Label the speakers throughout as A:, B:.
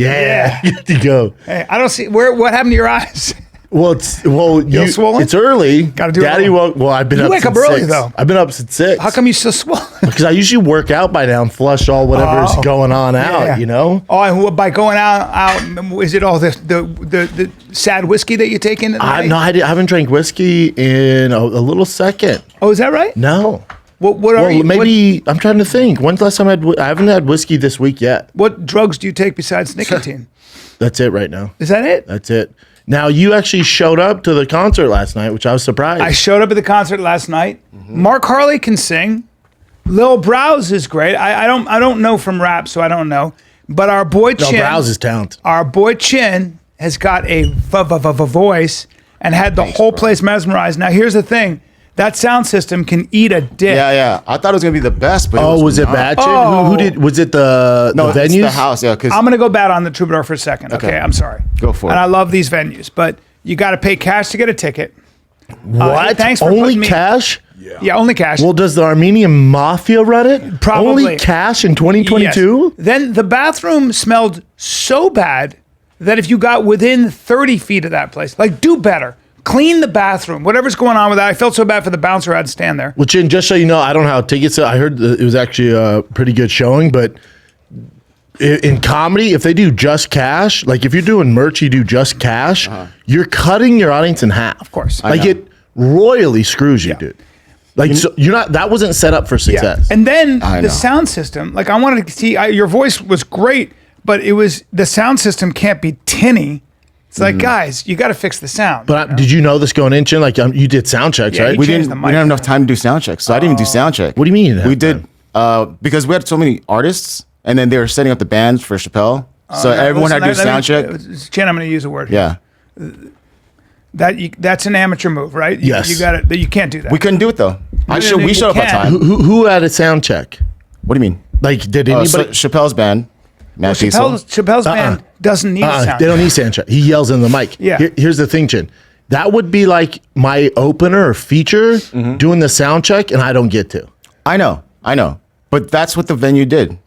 A: Yeah. Good to go.
B: Hey, I don't see what happened to your eyes.
A: Well,
B: swollen?
A: It's early.
B: Gotta do it
A: Daddy
B: early.
A: woke. Well, I've been
B: You
A: up
B: wake
A: since
B: up early,
A: 6.
B: though.
A: I've been up since 6.
B: How come you still swollen?
A: Because I usually work out by now and flush all whatever's going on out.
B: Yeah.
A: You know.
B: Oh, and by going out, is it all the sad whiskey that you take in?
A: I haven't drank whiskey in a little second.
B: Oh, is that right?
A: No.
B: What are you?
A: Maybe I'm trying to think. When's the last time I haven't had whiskey this week yet.
B: What drugs do you take besides nicotine?
A: That's it right now.
B: Is that it?
A: That's it. Now, you actually showed up to the concert last night, which I was surprised.
B: I showed up at the concert last night. Mark Harley can sing. Lil Brows is great. I don't know from rap, so I don't know. But our boy Chin.
A: Lil Brows is talented.
B: Our boy Chin has got a voice and had the whole place mesmerized. Now, here's the thing. That sound system can eat a dick.
C: Yeah. I thought it was gonna be the best, but
A: Was it
C: not.
A: bad, Chin?
B: Oh.
A: Who did? Was it the
C: No, it's
A: venues?
C: the house. Yeah, because
B: I'm going to go bad on the Troubadour for a second. Okay, I'm sorry.
C: Go for it.
B: And I love these venues, but you got to pay cash to get a ticket.
A: What?
B: Thanks for
A: Only
B: putting me-
A: cash?
B: Yeah, only cash.
A: Well, does the Armenian mafia run it?
B: Probably.
A: Only cash in 2022?
B: Yes. Then the bathroom smelled so bad that if you got within 30 feet of that place, like do better. Clean the bathroom. Whatever's going on with that. I felt so bad for the bouncer. I had to stand there.
A: Well, Chin, just so you know, I don't know how tickets. I heard that it was actually a pretty good showing, but in comedy, if they do just cash, like if you're doing merch, you do just cash, you're cutting your audience in half. Of
B: course.
A: Like it royally screws you, dude. Like so you're not. That wasn't set up for success.
B: And then
C: I
B: the
C: know.
B: sound system. Like I wanted to see your voice was great, but it was the sound system can't be tinny. It's like, guys, you got to fix the sound.
A: But did you know this going in, Chin? Like you did sound checks,
B: Yeah,
A: right?
B: he
C: we
B: changed
C: didn't
B: the
C: we didn't have
B: mic.
C: enough time to do sound checks, so I didn't even do sound check.
A: What do you mean you didn't
C: We
A: have
C: did because we had so many artists, and then they were setting up the bands for Chappelle, so everyone had to do sound check.
B: Chin, I'm going to use a word.
C: Yeah,
B: That's an amateur move, right?
A: Yes.
B: You got it. You can't do that.
C: we couldn't do it though. We
B: you
C: showed up on
B: can.
C: time.
A: Who had a sound check?
C: What do you mean?
A: Like did anybody?
C: Chappelle's band, Matt Diesel.
B: Chappelle's band doesn't need a sound.
A: They don't need sound check. He yells in the mic.
B: Yeah.
A: Here's the thing, Chin. That would be like my opener or feature doing the sound check, and I don't get to.
C: I know, but that's what the venue did.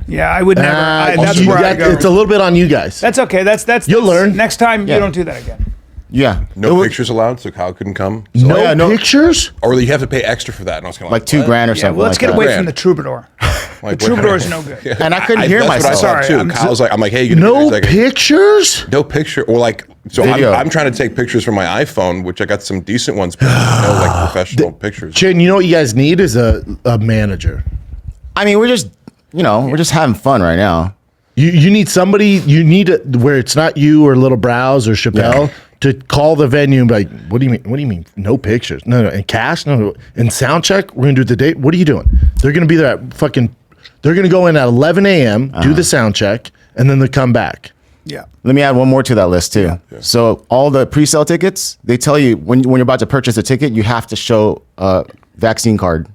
B: Yeah, I would never. That's where I go.
A: It's a little bit on you guys.
B: That's okay. That's
A: You'll learn.
B: Next time,
C: Yeah.
B: you don't do that again.
C: Yeah,
D: No pictures allowed, so Kyle couldn't come. So
A: no,
C: yeah, no-
A: pictures.
D: or you have to pay extra for that. And I was kind of
C: like $2,000 or
B: Yeah,
C: something.
B: well, let's
C: like
B: get
C: that.
B: away
D: Grand.
B: from the Troubadour. The
D: like,
B: Troubadour is no good.
C: And I couldn't hear
D: that's
C: myself.
D: What I thought
B: Sorry,
D: too. Kyle's like, I'm like, hey, you gonna
A: No
D: do this?
A: pictures.
D: No picture, or like, so
C: Video.
D: I'm trying to take pictures from my iPhone, which I got some decent ones, but no like professional pictures.
A: Chin, you know what you guys need is a manager.
C: I mean, we're just having fun right now.
A: You need somebody. You need where it's not you or Lil Brows or Chappelle to call the venue and be like, "What do you mean? What do you mean? No pictures? No. And cash? No. And sound check. We're gonna do the date. What are you doing? They're gonna be there at fucking. They're gonna go in at 11 a.m. Do the sound check, and then they come back.
B: Yeah.
C: Let me add one more to that list too. So all the pre-sale tickets, they tell you when you're about to purchase a ticket, you have to show a vaccine card.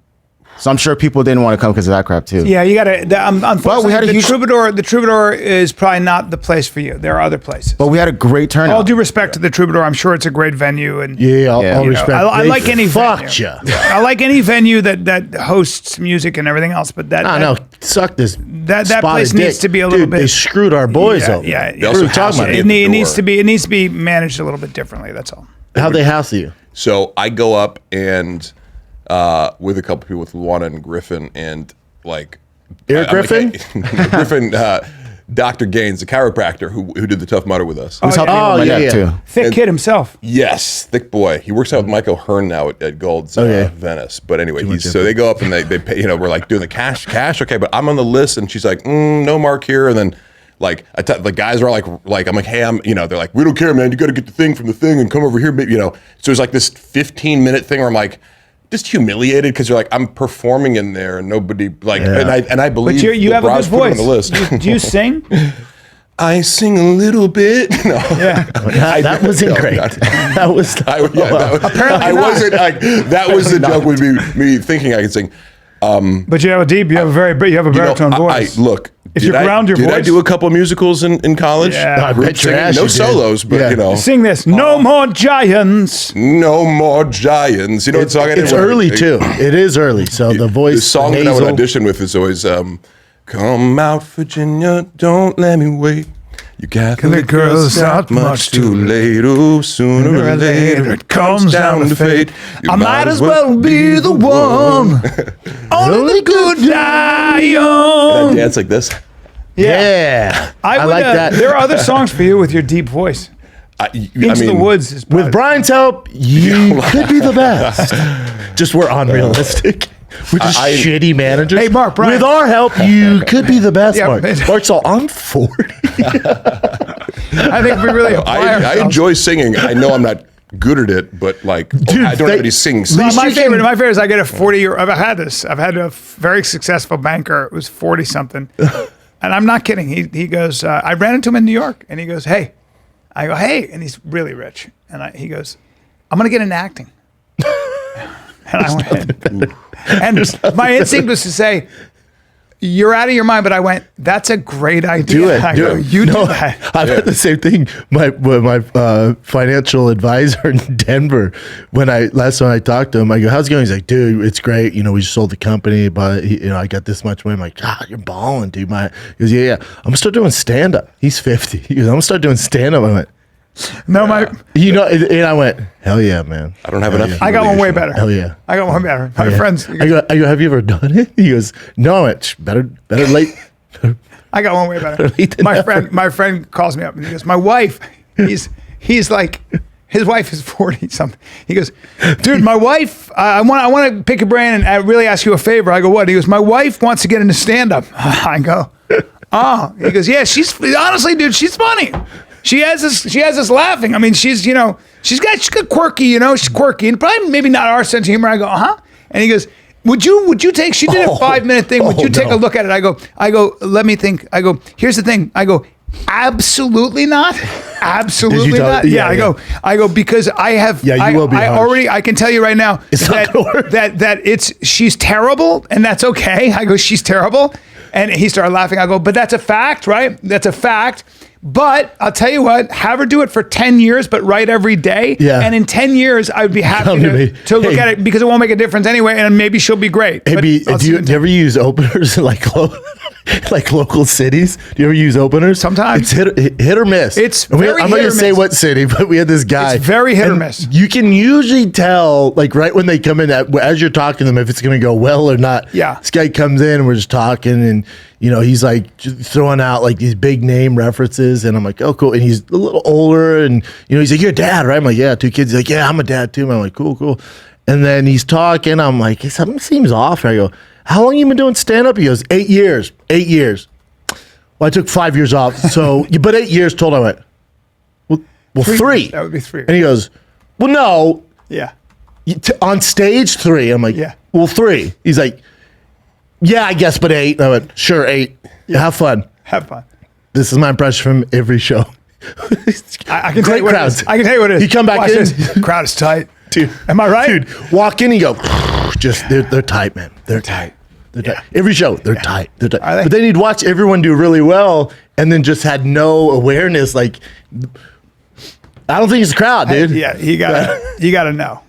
C: So I'm sure people didn't want to come because of that crap too.
B: Yeah, you got to. Unfortunately,
C: we had a
B: the
C: huge-
B: Troubadour. The Troubadour is probably not the place for you. There are other places.
C: But we had a great turnout.
B: All due respect to the Troubadour, I'm sure it's a great venue. And
A: Yeah, all
C: You know,
A: respect.
B: I
A: They
B: like any
A: fucked
B: venue.
A: you.
B: I like any venue that hosts music and everything else. But that
A: I know. Suck this.
B: that
A: spotted
B: place needs
A: dick.
B: to be a little
A: Dude,
B: bit.
A: They screwed our boys over.
B: Yeah.
D: They also
A: What are we talking
D: house
A: about?
D: you
B: It,
D: at the
B: needs
D: door.
B: to be managed a little bit differently. That's all.
A: How they house you?
D: So I go up and with a couple people with Luana and Griffin and like
A: Eric
D: I'm like,
A: Griffin?
D: hey, Griffin, Dr. Gaines, the chiropractor who did the Tough Mudder with us.
C: Who's helping me with my
A: yeah,
C: neck
A: yeah.
C: too.
B: Thick kid himself.
D: Yes, thick boy. He works out with Mike O'Hearn now at Gold's
A: Okay.
D: Venice. But anyway, so they go up and they pay, we're like doing the cash, okay, but I'm on the list and she's like, no Mark here. And then like the guys are like I'm like, hey, they're like, we don't care, man. You got to get the thing from the thing and come over here, So it's like this 15-minute thing where I'm like, just humiliated because you're like, I'm performing in there and nobody like, and I believe
B: But you
D: the
B: have a
D: Brows
B: good
D: put it
B: voice.
D: on the list.
B: Do you sing?
D: I sing a little bit. No.
B: Yeah.
A: That wasn't great. That was.
D: I wasn't like that was the joke would be me thinking I could sing.
B: But you have a very baritone voice.
D: Look,
B: If you ground your
D: did I
B: voice-
D: do a couple musicals in college?
B: Yeah. I
D: Group
A: bet your
D: singing.
A: ass
D: No
A: you did.
D: solos, but
A: Yeah.
B: Sing this. No more giants.
D: no more giants. You know what song I did?
A: It's early too. It is early, so the voice.
D: The song that I would audition with is always "Come out, Virginia, don't let me wait. You Catholic girls not much too late. Oh, sooner or later it comes down to fate. You
B: I might as well be the one. Only the good die young.
D: Dance like this.
A: Yeah.
B: I
A: like that.
B: There are other songs for you with your deep voice. Into the Woods is
A: with Brian's help, you could be the best. Just we're unrealistic. We're just shitty managers.
B: Hey, Mark, Brian.
A: With our help, you could be the best,
B: Yeah,
A: Mark. Mark's all, I'm 40.
B: I think we really apply
D: I
B: ourselves.
D: enjoy singing. I know I'm not good at it, but like,
A: Dude,
D: I don't have any singing.
B: My favorite is I get a 40-year. I've had this. I've had a very successful banker. It was 40-something, and I'm not kidding. He goes. I ran into him in New York, and he goes, "Hey," I go, "Hey," and he's really rich, and he goes, "I'm gonna get into acting," and I went, and my instinct was to say, "You're out of your mind," but I went, "That's a great idea."
A: Do it.
B: I
A: Do
B: go,
A: it.
B: You do that.
A: I've had the same thing. My financial advisor in Denver, last time I talked to him, I go, "How's it going?" He's like, "Dude, it's great. You know, we just sold the company, but I got this much money." I'm like, "God, you're balling, dude." He goes, "Yeah. I'm gonna start doing stand up." He's 50. He goes, "I'm gonna start doing stand up." I went,
B: No,
A: and I went, "Hell yeah, man."
D: I don't have enough.
B: I got one way better.
A: Hell yeah.
B: I got one better. My
A: Yeah.
B: friends.
A: I go, "Have you ever done it?" He goes, "No." I went, better late.
B: I got one way better. My friend calls me up and he goes, "My wife," he's like, his wife is 40 something. He goes, "Dude, my wife, I want to pick your brain and really ask you a favor." I go, "What?" He goes, "My wife wants to get into stand up." I go, "Oh." He goes, "Yeah, honestly, dude, she's funny. She has us laughing. I mean, she's got quirky, she's quirky and probably maybe not our sense of humor." I go, "Uh-huh." And he goes, Would you take, she did a 5-minute thing. Would you take a look at it? I go, let me think. I go, here's the thing. I go, absolutely not. Absolutely not. Yeah, I go, because I have,
A: you will be harsh.
B: I can tell you right now that she's terrible and that's okay. I go, she's terrible. And he started laughing. I go, but that's a fact, right? That's a fact. But I'll tell you what, have her do it for 10 years, but write every day.
A: Yeah.
B: And in 10 years, I would be happy to look at it because it won't make a difference anyway. And maybe she'll be great.
A: Hey, do you ever use openers in like local cities? Do you ever use openers?
B: Sometimes.
A: It's hit or miss.
B: It's
A: I'm
B: very
A: not
B: hit or
A: going to say
B: miss.
A: what city, but we had this guy.
B: It's very hit or miss.
A: You can usually tell, like right when they come in, as you're talking to them, if it's going to go well or not.
B: Yeah.
A: This guy comes in and we're just talking and, he's like throwing out like these big name references. And I'm like, oh, cool. And he's a little older and, he's like, "You're a dad, right?" I'm like, "Yeah, 2 kids." He's like, "Yeah, I'm a dad too." I'm like, cool. And then he's talking. I'm like, something seems off. And I go, "How long you been doing stand-up?" He goes, 8 years. 8 years. Well, I took 5 years off. So, but 8 years total. I went, well, 3.
B: That would be 3.
A: And he goes, "Well, no.
B: Yeah.
A: On stage 3. I'm like,
B: Yeah.
A: Well, 3. He's like, "Yeah, I guess, but 8. And I went, "Sure, 8. Yeah. Have fun."
B: Have fun.
A: This is my impression from every show.
B: I can tell you what it is. I can tell you what it is.
A: You come back
B: Watch
A: in.
B: this. Crowd is tight.
A: Dude,
B: am I right?
A: Dude, walk in and go, just they're tight, man. They're tight. They're tight. Every show, they're tight. They're tight. But then he'd watch everyone do really well and then just had no awareness. Like, I don't think it's the crowd, dude.
B: You gotta know.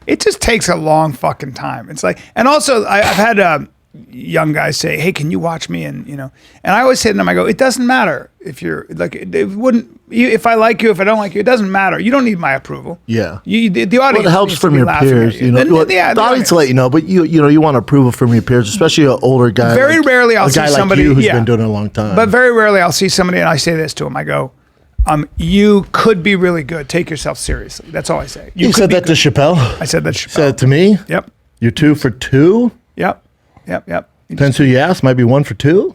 B: It just takes a long fucking time. It's like, and also I've had young guys say, "Hey, can you watch me?" And and I always say to them, I go, "It doesn't matter if you're like, if I like you, if I don't like you, it doesn't matter. You don't need my approval."
A: Yeah.
B: The audience
A: it helps
B: needs
A: from
B: to be
A: your
B: laughing
A: peers.
B: at you.
A: The audience will let you know, but you want approval from your peers, especially an older guy.
B: Very rarely I'll see somebody
A: like you who's been doing it a long time.
B: But very rarely I'll see somebody and I say this to them. I go, "You could be really good. Take yourself seriously." That's all I say.
A: You said that to Shapel?
B: I said that to Shapel.
A: Said it to me?
B: Yep.
A: You're 2 for 2?
B: Yep.
A: Depends who you ask. Might be 1 for 2.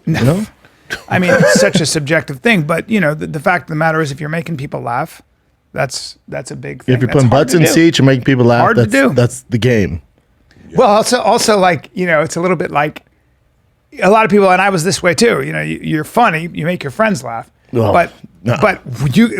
B: I mean, it's such a subjective thing, but the fact of the matter is, if you're making people laugh, that's a big thing.
A: If you're putting butts in seats, you're making people laugh.
B: Hard to do.
A: That's the game.
B: Well, also like it's a little bit like a lot of people, and I was this way too. You're funny, you make your friends laugh, but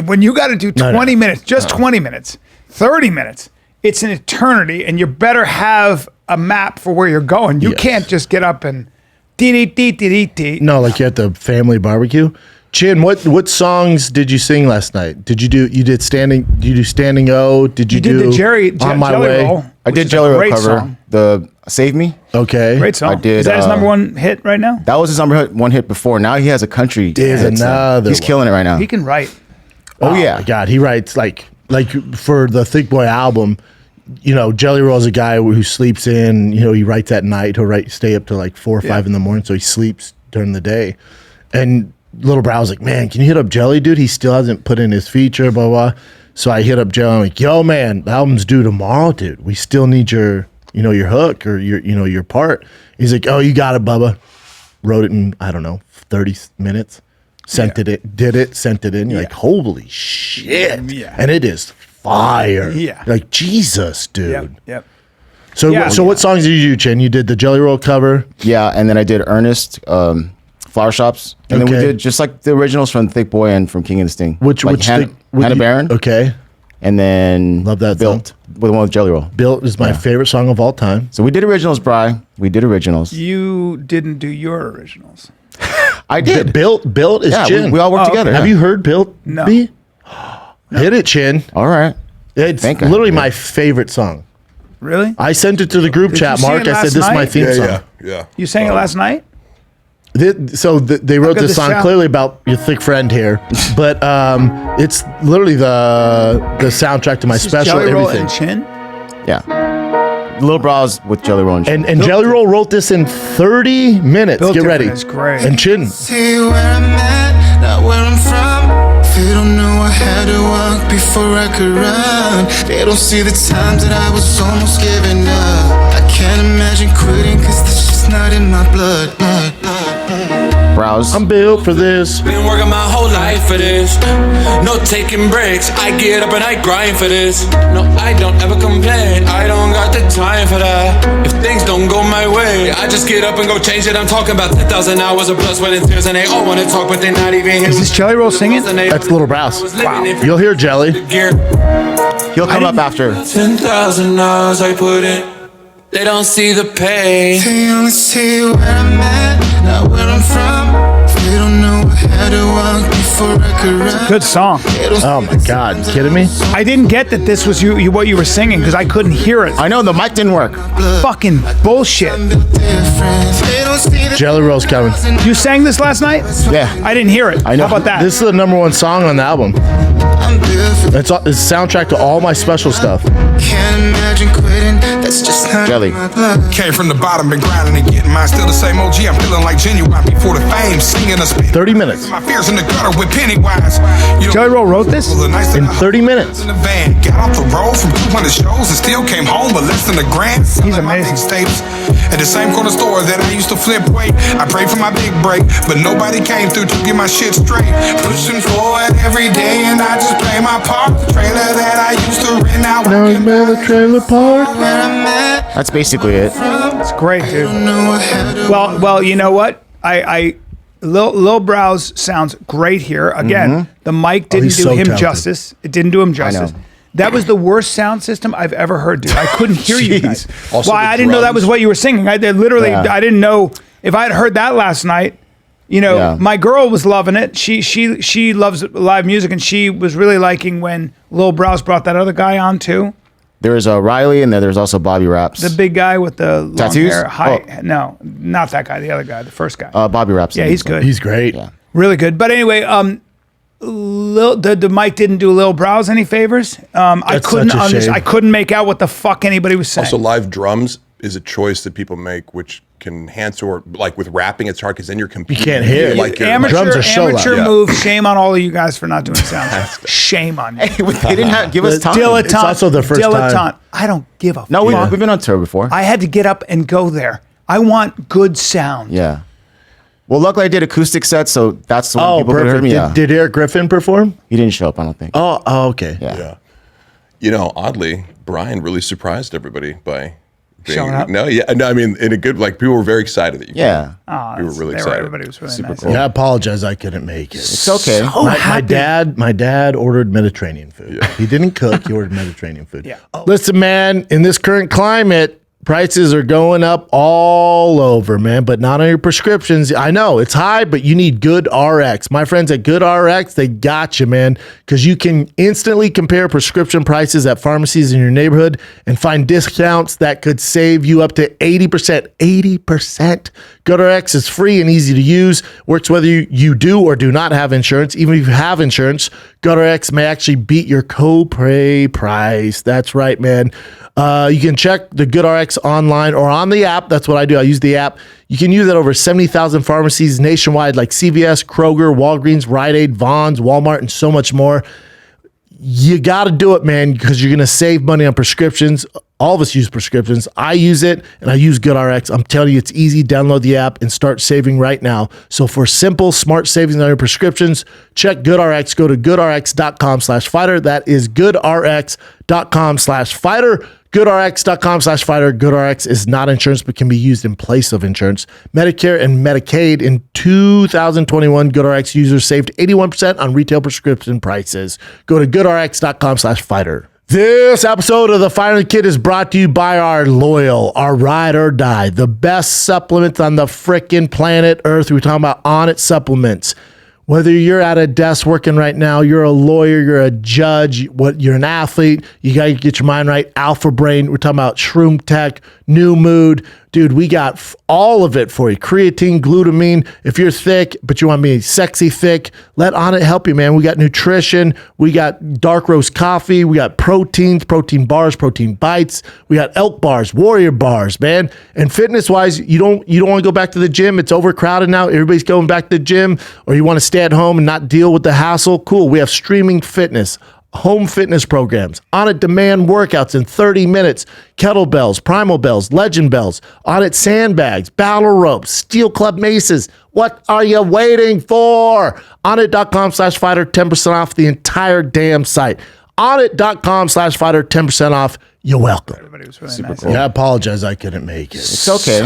B: when you got to do 20 minutes, just 20 minutes, 30 minutes, it's an eternity, and you better have a map for where you're going. You can't just get up and dee.
A: No, like you at the family barbecue. Chin, what songs did you sing last night? Did you do standing O? Did you do
B: the Jerry
A: On My
B: Jelly
A: Way?
B: Roll?
C: I did Jelly Roll cover.
B: Song.
C: The Save Me.
A: Okay.
B: Great song.
C: I did,
B: Is that his number one hit right now?
C: That was his number one hit before. Now he has a country.
A: There's
C: hit, so
A: another
C: he's
A: one.
C: killing it right now.
B: He can write.
C: Oh yeah.
A: My God, he writes like for the Thick Boy album. You know, Jelly Roll's a guy who sleeps in. You know, he writes at night. He'll stay up to like 4 or 5 in the morning, so he sleeps during the day. And Lil Brows like, man, can you hit up Jelly, dude? He still hasn't put in his feature, blah blah. So I hit up Jelly. I'm like, yo, man, the album's due tomorrow, dude. We still need your hook or your part. He's like, oh, you got it, Bubba. Wrote it in, I don't know, 30 minutes. Sent it in. You're like, holy shit.
B: Yeah.
A: And it is fire.
B: Yeah.
A: Like, Jesus, dude.
B: Yep.
A: So,
B: Yeah.
A: so what songs did you do, Chin? You did the Jelly Roll cover.
C: Yeah, and then I did Ernest, Flower Shops, and then we
A: Okay.
C: did just like the originals from Thick Boy and from King and the Sting.
A: Which
C: Hannah Baron.
A: Okay.
C: And then
A: Love that
C: Built with the one with Jelly Roll.
A: Built is my favorite song of all time.
C: So we did originals, Bri. We did originals.
B: You didn't do your originals.
C: I did.
A: Built is
C: Yeah,
A: Chin.
C: we all worked together.
A: Have
C: yeah.
A: you heard Built?
B: No.
A: B? Hit it, Chin.
C: All right.
A: It's
C: Think I
A: literally
C: did.
A: my favorite song.
B: Really?
A: I sent it to the group
B: Did
A: chat,
B: you sing
A: Mark.
B: it
A: I said,
B: last
A: this is my
B: night?
A: theme song.
D: Yeah.
B: You sang it last night?
A: They wrote
B: good
A: this
B: this
A: song
B: sound.
A: clearly about your thick friend here, but it's literally the soundtrack to my
B: This is
A: special.
B: Jelly Roll
A: Everything.
B: and Chin?
C: Yeah. Lil Brows with Jelly Roll and
A: And Jelly Roll wrote this in 30 minutes.
B: Built
A: Get ready.
B: Different is great.
A: And Chin.
E: See where I'm at, not where I'm from. They don't know I had to walk before I could run. They don't see the times that I was almost giving up. I can't imagine quitting, cause that's just not in my blood.
C: Brows.
A: I'm built for this.
F: Been working my whole life for this. No taking breaks. I get up and I grind for this. No, I don't ever complain. I don't got the time for that. If things don't go my way, I just get up and go change it. I'm talking about 10,000 hours of blood, sweat, and tears, and they all want to talk, but they not even here.
B: Is this Jelly Roll singing?
A: That's Lil Brows. Wow. You'll hear Jelly.
C: He'll come up after.
F: 10,000 hours I put in. They don't see the pain.
E: They only see where I'm at, not where I'm from. They don't know I had to walk before I could run.
B: Good song.
E: They don't
A: Oh
E: see
A: my
E: the
A: God,
E: times
A: you
E: that
A: kidding
E: I
A: me?
E: was almost
B: I didn't get that this was you what you were singing because I couldn't hear it.
C: I know the mic didn't work.
B: Fucking bullshit.
E: built different. They don't see the
A: Jelly Roll's coming.
B: You sang this last night?
C: Yeah.
B: I didn't hear it.
C: I know.
B: How about that?
A: This is the #1 song on the album.
E: I'm built for.
A: It's a soundtrack to all my special stuff.
E: Can't imagine quitting. That's just not
C: Jelly.
E: in my blood.
G: Came from the bottom, been grinding and getting mine. Still the same OG, I'm feeling like genuine before the fame. Singing a spit.
A: 30 minutes.
G: My fears in the gutter with Pennywise. You
B: Jelly Roll wrote this?
A: In 30 minutes.
G: In the van, got off the road from 200 shows and still came home with less than a grand.
B: He's
G: Selling my
B: amazing.
G: mixtapes at the same corner store that I used to flip weight. I prayed for my big break, but nobody came through to get my shit straight. Pushing forward every day, and I just play my part. The trailer that I used to rent now.
A: Now he's by the trailer park.
E: Where I'm at,
C: That's basically it.
B: It's great, dude.
E: don't know I had to
B: Well, you know what? Lil Brows sounds great here. Again, the mic didn't
A: he's
B: do
A: so
B: him
A: talented.
B: justice. It didn't do him justice.
C: know.
B: That was the worst sound system I've ever heard, dude. I couldn't hear you guys.
D: Also
B: Well,
D: the
B: I didn't know that
D: drums.
B: was what you were singing. I literally,
C: Yeah.
B: I didn't know if I had heard that last night. You know,
C: Yeah.
B: my girl was loving it. She loves live music, and she was really liking when Lil Brows brought that other guy on too.
C: There's Riley, and then there's also Bobby Raps.
B: The big guy with the long
C: Tattoos?
B: hair. High,
C: Oh.
B: No, not that guy. The other guy, the first guy.
C: Bobby Raps.
B: Yeah, he's good.
A: He's great.
C: Yeah.
B: Really good. But anyway, the mic didn't do Lil Brows any favors. I
A: That's
B: couldn't
A: such a shame.
B: I couldn't make out what the fuck anybody was saying.
D: Also, live drums is a choice that people make, which can enhance or like with rapping, it's hard because then you're competing.
A: can't hear.
D: Like you're-
B: amateur
A: drums are so loud.
B: amateur
D: Yeah.
B: move. Shame on all of you guys for not doing sound. Shame on you.
C: They didn't have, give us time.
B: Dilettante.
A: It's also the first
B: Dilettante.
A: time.
B: I don't give a
C: No,
B: fuck.
C: we've been on tour before.
B: I had to get up and go there. I want good sound.
C: Yeah. Well, luckily I did acoustic sets, so that's when
A: Oh,
C: people could hear
A: perfect.
C: me. Yeah.
A: Did Eric Griffin perform?
C: He didn't show up, I don't think.
A: Oh, okay.
C: yeah.
D: Yeah. You know, oddly, Bryan really surprised everybody by being,
B: Showing up?
D: No, I mean, in a good, like, people were very excited that you
C: Yeah.
B: Oh,
D: We were really
B: they
D: excited.
B: Everybody was really
D: Super
B: nice.
D: cool.
A: Yeah, I apologize. I couldn't make it.
C: It's okay.
B: So
A: my
B: happy.
A: dad ordered Mediterranean food. He didn't cook. He ordered Mediterranean food.
B: Yeah.
A: Listen, man, in this current climate, Prices are going up all over, man, but not on your prescriptions. I know it's high, but you need Good RX. My friends at Good RX, they got you, man, because you can instantly compare prescription prices at pharmacies in your neighborhood and find discounts that could save you up to 80%. 80%. Good RX is free and easy to use. Works whether you do or do not have insurance. Even if you have insurance, Good RX may actually beat your copay price. That's right, man. You can check the Good RX online or on the app. That's what I do. I use the app. You can use it over 70,000 pharmacies nationwide like CVS, Kroger, Walgreens, Rite Aid, Vons, Walmart, and so much more. You got to do it, man, because you're going to save money on prescriptions. All of us use prescriptions. I use it, and I use GoodRx. I'm telling you, it's easy. Download the app and start saving right now. So for simple, smart savings on your prescriptions, check GoodRx. Go to goodrx.com/fighter. That is goodrx.com/fighter. GoodRx.com/fighter. GoodRx is not insurance, but can be used in place of insurance. Medicare and Medicaid in 2021, GoodRx users saved 81% on retail prescription prices. Go to goodrx.com/fighter. This episode of The Fighter and the Kid is brought to you by our loyal, our ride or die, the best supplements on the frickin' planet Earth. We're talking about Onnit supplements. Whether you're at a desk working right now, you're a lawyer, you're a judge, you're an athlete, you got to get your mind right. Alpha Brain, we're talking about Shroom Tech, New Mood. Dude, we got all of it for you. Creatine, glutamine. If you're thick, but you want to be sexy thick, let Onnit help you, man. We got nutrition. We got dark roast coffee. We got proteins, protein bars, protein bites. We got elk bars, warrior bars, man. And fitness-wise, you don't want to go back to the gym. It's overcrowded now. Everybody's going back to the gym. Or you want to stay at home and not deal with the hassle. Cool. We have streaming fitness, home fitness programs, Onnit demand workouts in 30 minutes, kettlebells, primal bells, legend bells, Onnit sandbags, battle ropes, steel club maces. What are you waiting for? Onnit.com/fighter, 10% off the entire damn site. Onnit.com/fighter, 10% off. You're welcome.
B: Everybody was really
C: Super
B: nice.
C: cool.
A: Yeah, I apologize. I couldn't make it.
C: It's okay.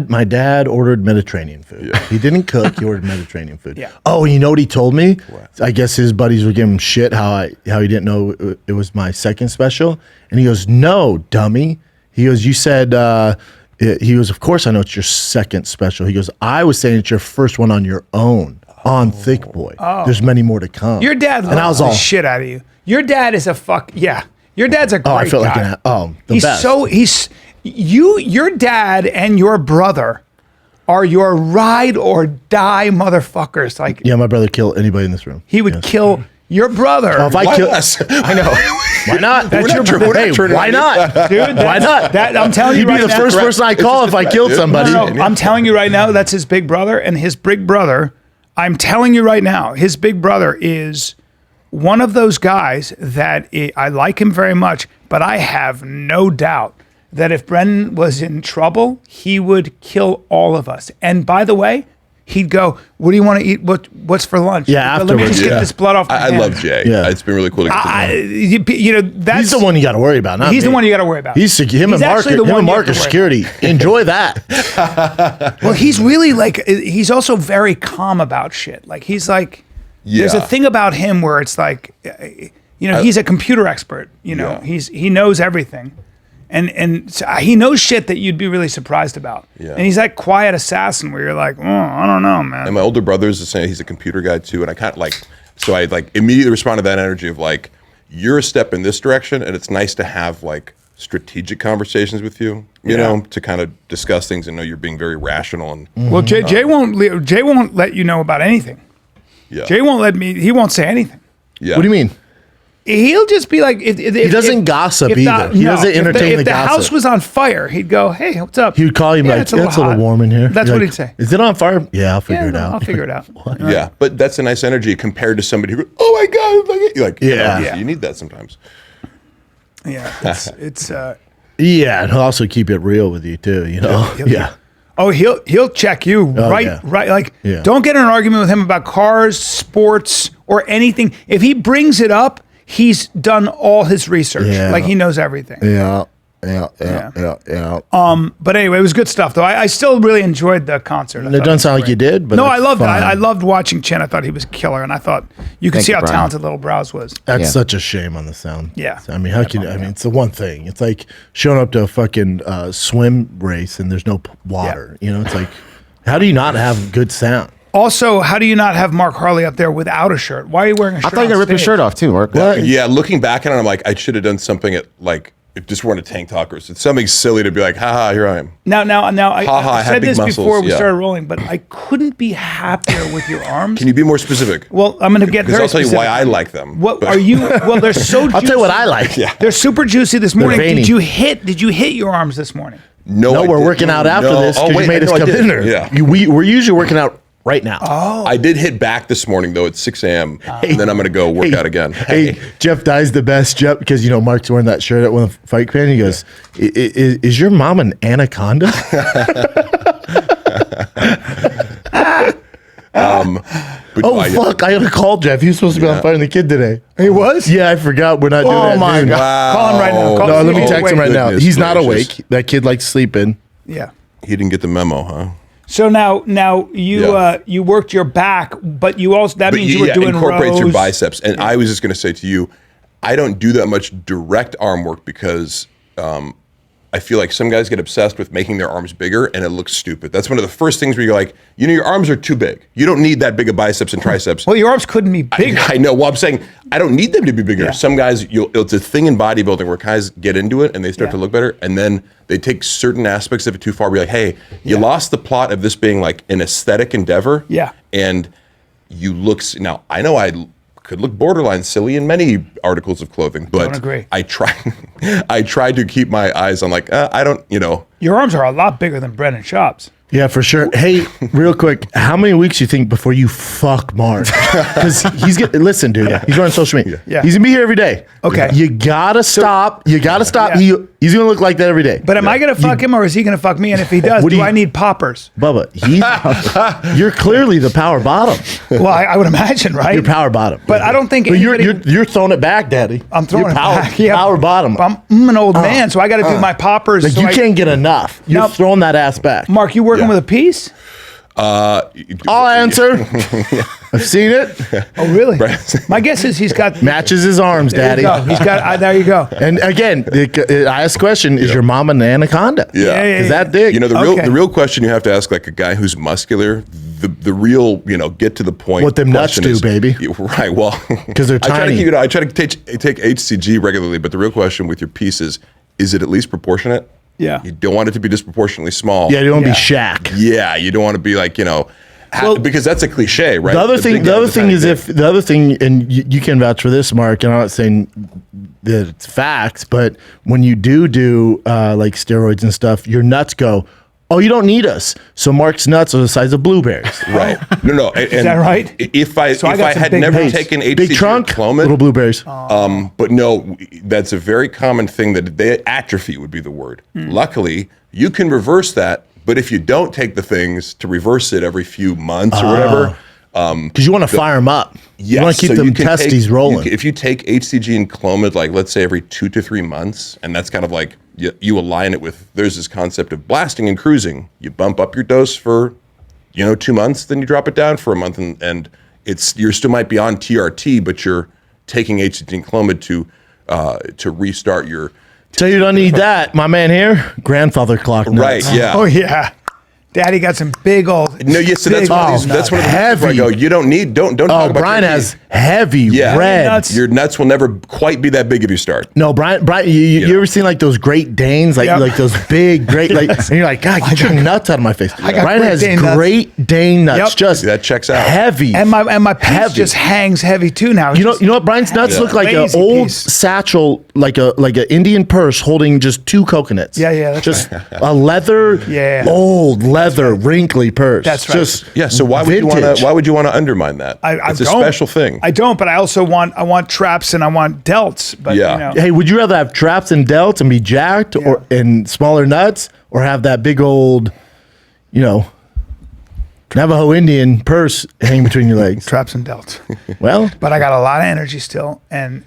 A: My dad ordered Mediterranean food. Yeah. He didn't cook. He ordered Mediterranean food.
B: Yeah.
A: Oh, you know what he told me? What? I guess his buddies were giving him shit how he didn't know it was my second special. And he goes, "No, dummy." He goes, "You said." He goes, "Of course I know it's your second special." He goes, "I was saying it's your first one on your own on Thick Boy. There's many more to come."
B: Your dad loves the shit out of you. Your dad is a fuck. Yeah. Your dad's a great guy.
A: I feel like the best.
B: Your dad and your brother are your ride or die motherfuckers. Like,
A: yeah, my brother killed anybody in this room.
B: He would kill your brother.
A: Oh, if I kill, I know. Why not? That's your brother. Hey, why not, dude? Why not?
B: I'm telling you,
A: you'd be the first person I call if I killed somebody.
B: No, I'm telling you right now, that's his big brother, and his big brother. I'm telling you right now, his big brother is one of those guys that I like him very much, but I have no doubt that if Brendan was in trouble, he would kill all of us. And by the way, he'd go, "What do you want to eat? What's for lunch?"
A: Yeah,
B: let me just get this blood off my
D: I
B: hands.
D: love Jay.
A: Yeah.
D: It's been really cool to get to know him.
B: You know, that's
A: He's the one you got to worry about. Not
B: he's
A: me.
B: the one you got to worry about.
A: Him and Mark
B: actually the one you have
A: are
B: to worry
A: security. Enjoy that.
B: Well, he's really like, he's also very calm about shit. Like, he's like, there's a thing about him where it's like, you know, he's a computer expert. You know, he knows everything. And so he knows shit that you'd be really surprised about.
D: Yeah.
B: And he's that quiet assassin where you're like, I don't know, man.
D: And my older brother's the same. He's a computer guy too. And I kind of like, so I like immediately respond to that energy of like, you're a step in this direction, and it's nice to have like strategic conversations with you, you know, to kind of discuss things and know you're being very rational. And
B: well, Jay won't let you know about anything.
D: yeah,
B: Jay won't he won't say anything.
D: yeah.
A: What do you mean?
B: He'll just be like, he
A: doesn't gossip either. He doesn't entertain the
B: If the
A: gossip.
B: house was on fire, he'd go, "Hey, what's up?"
A: He would call you and be like,
B: it's
A: "It's a little
B: hot."
A: warm in here."
B: That's
A: You're
B: what
A: like,
B: he'd say.
A: "Is it on fire?" "Yeah, I'll figure it out."
B: I'll figure it out.
D: Yeah, but that's a nice energy compared to somebody who goes, "Oh my god!" Like,
A: Yeah.
D: you know, you need that sometimes.
B: Yeah, it's
A: Yeah, and he'll also keep it real with you too. You know,
B: Oh, he'll check you right. Like, don't get in an argument with him about cars, sports, or anything. If he brings it up, he's done all his research.
A: Yeah.
B: Like, he knows everything.
A: Yeah.
B: But anyway, it was good stuff, though. I still really enjoyed the concert.
A: It doesn't sound like you did, but
B: no,
A: that's
B: I loved it.
A: fine.
B: I loved watching Chin. I thought he was killer, and I thought you could
C: Thank
B: see
C: you,
B: how
C: Bryan.
B: talented Lil Brows was.
A: That's such a shame on the sound.
B: Yeah.
A: I mean, how can you? I mean, it's the one thing. It's like showing up to a fucking swim race and there's no water. You know, it's like, how do you not have good sound?
B: Also, how do you not have Mark Harley up there without a shirt? Why are you wearing a shirt?
C: I thought you were ripping your shirt off too, Mark.
D: Yeah, looking back at it, I'm like, I should have done something at like just wearing a tank top or something silly to be like, haha, here I am.
B: Now, I
D: I have
B: said
D: big
B: this
D: muscles,
B: before we
D: yeah.
B: started rolling, but I couldn't be happier with your arms.
D: Can you be more specific?
B: Well, I'm going to get
D: Because
B: very
D: I'll tell you
B: specific.
D: why I like them.
B: What
D: but-
B: are you? Well, they're so. Juicy.
A: I'll tell you what I like.
D: Yeah.
B: They're super juicy this morning.
A: veiny.
B: Did you hit your arms this morning?
A: No,
D: I
A: we're
D: didn't.
A: working out after
D: No.
A: this
D: Oh,
A: because
D: wait,
A: you made us
D: no, I
A: come
D: did.
A: in there.
D: Yeah.
A: We're usually working out right now.
B: Oh.
D: I did hit back this morning though at 6 a.m. And then I'm gonna go work out again.
A: Hey, Jeff Dye's the best, Jeff, because you know Mark's wearing that shirt at one of the fight fan. He goes, "Is your mom an anaconda?"
D: But
A: Oh
D: I-
A: fuck! I gotta call Jeff. He was supposed to be on Fighting the Kid today.
B: He was?
A: Yeah, I forgot. We're not doing that.
B: Oh my
A: dude.
B: god!
D: Wow.
B: Call him right now. Call
A: No,
B: him.
A: let me
B: Oh,
A: text him
B: wait.
A: right now.
D: Goodness
A: He's not
D: gracious.
A: awake. That kid likes sleeping.
B: Yeah.
D: He didn't get the memo, huh?
B: So now you
D: Yeah.
B: you worked your back, but you also that means you were doing
D: incorporates
B: rows.
D: your biceps. And I was just going to say to you, I don't do that much direct arm work because I feel like some guys get obsessed with making their arms bigger and it looks stupid. That's one of the first things where you're like, you know, your arms are too big. You don't need that big of biceps and triceps.
B: Well, your arms couldn't be bigger.
D: I know. Well, I'm saying I don't need them to be bigger.
B: Yeah.
D: Some guys, it's a thing in bodybuilding where guys get into it and they start
B: Yeah.
D: to look better, and then they take certain aspects of it too far. Be like, hey, you lost the plot of this being like an aesthetic endeavor.
B: Yeah.
D: And you look. Now I know I could look borderline silly in many articles of clothing, but
B: Don't agree.
D: I try. I try to keep my eyes on like I don't. You know.
B: Your arms are a lot bigger than Brennan Schaub's.
A: Yeah, for sure. Hey, real quick, how many weeks you think before you fuck Mark? Because he's getting. Listen, dude, he's on social media.
B: Yeah.
A: He's gonna be here every day.
B: Okay.
A: You gotta stop. You gotta stop.
B: Yeah.
A: He's gonna look like that every day.
B: But am I going to fuck him or is he going to fuck me? And if he does,
A: What do
B: do
A: you-
B: I need poppers?
A: Bubba, you're clearly the power bottom.
B: Well, I would imagine, right?
A: You're power bottom.
B: But I don't think
A: But
B: anybody-
A: you're throwing it back, Daddy.
B: I'm throwing
A: You're
B: it
A: power,
B: back. Yeah.
A: Power bottom.
B: I'm an old man, so I got to do my poppers.
A: Like
B: so
A: you
B: I-
A: can't get enough. You're
B: Nope.
A: throwing that ass back.
B: Mark, you working
D: Yeah.
B: with a piece?
A: I'll answer. I've seen it.
B: Oh, really? My guess is he's got.
A: Matches his arms,
B: There you
A: Daddy.
B: go. He's got. There you go.
A: And again, I ask question: is your mom an anaconda?
D: Yeah.
B: Yeah,
A: Is that big?
D: You know,
B: Okay.
D: the real question you have to ask, like a guy who's muscular, the real, get to the point.
A: What them nuts
D: question
A: do,
D: is-
A: baby.
D: Yeah, Right. Well,
A: 'Cause they're
D: I try to
A: tiny.
D: keep, I try to take HCG regularly, but the real question with your piece is it at least proportionate?
B: Yeah.
D: You don't want it to be disproportionately small.
A: Yeah, you don't
B: Yeah.
A: be Shaq.
D: Yeah, you don't want to be like, because that's a cliche, right?
A: The other thing,
D: big
A: the
D: guy,
A: other
D: the
A: thing
D: tiny
A: is
D: guy.
A: the other thing, and you can vouch for this, Mark. And I'm not saying that it's facts, but when you do like steroids and stuff, your nuts go. Oh, you don't need us. So Mark's nuts are the size of blueberries.
D: Right. No. Is
B: that right?
D: If I
B: So I got some
D: had
B: big
D: never
B: nuts.
D: taken HCG
A: Big trunk,
D: or Clomid,
A: little blueberries.
D: But no, that's a very common thing that atrophy would be the word.
B: Hmm.
D: Luckily, you can reverse that, but if you don't take the things to reverse it every few months or whatever,
A: Because you want to fire them up. You want to keep
D: so
A: them
D: you can
A: testes rolling.
D: if you take HCG and Clomid, like let's say every 2 to 3 months, and that's kind of like you align it with, there's this concept of blasting and cruising. You bump up your dose for, 2 months, then you drop it down for a month, and you still might be on TRT, but you're taking HCG and Clomid to restart your.
A: Tell you don't need that. My man here, grandfather clock nuts.
D: Right, yeah.
B: Oh yeah. Daddy got some big old.
D: No, yes, so
B: big
D: that's one of
B: old
D: these, that's one of the
A: Heavy.
D: reasons where I go, you don't need, don't talk
A: Oh,
D: about
A: Bryan
D: your
A: has
D: teeth.
A: heavy red.
B: nuts.
D: Your nuts will never quite be that big if you start.
A: No, Bryan, you ever seen like those Great Danes, like
B: Yep.
A: like those big Great, like, and you're like, God, get your nuts out of my face.
B: got
A: Bryan
B: Great
A: has
B: Dane nuts.
A: Great Dane nuts,
B: Yep.
A: just
D: That checks out.
A: heavy.
B: And my piece
A: Heavy.
B: just hangs heavy too now.
A: You know what Bryan's nuts look like? An
B: Lazy
A: old
B: piece.
A: satchel, like an Indian purse holding just 2 coconuts.
B: Yeah, that's
A: just a leather,
B: Yeah.
A: old leather, wrinkly purse.
B: That's right.
A: Just
D: Yeah, so why would you want to undermine that? It's a
B: don't.
D: special thing.
B: I don't, but I also want traps and I want delts. But
D: Yeah.
A: Hey, would you rather have traps and delts and be jacked, or and smaller nuts, or have that big old, Navajo Indian purse hanging between your legs.
B: Traps and delts.
A: Well,
B: But I got a lot of energy still, and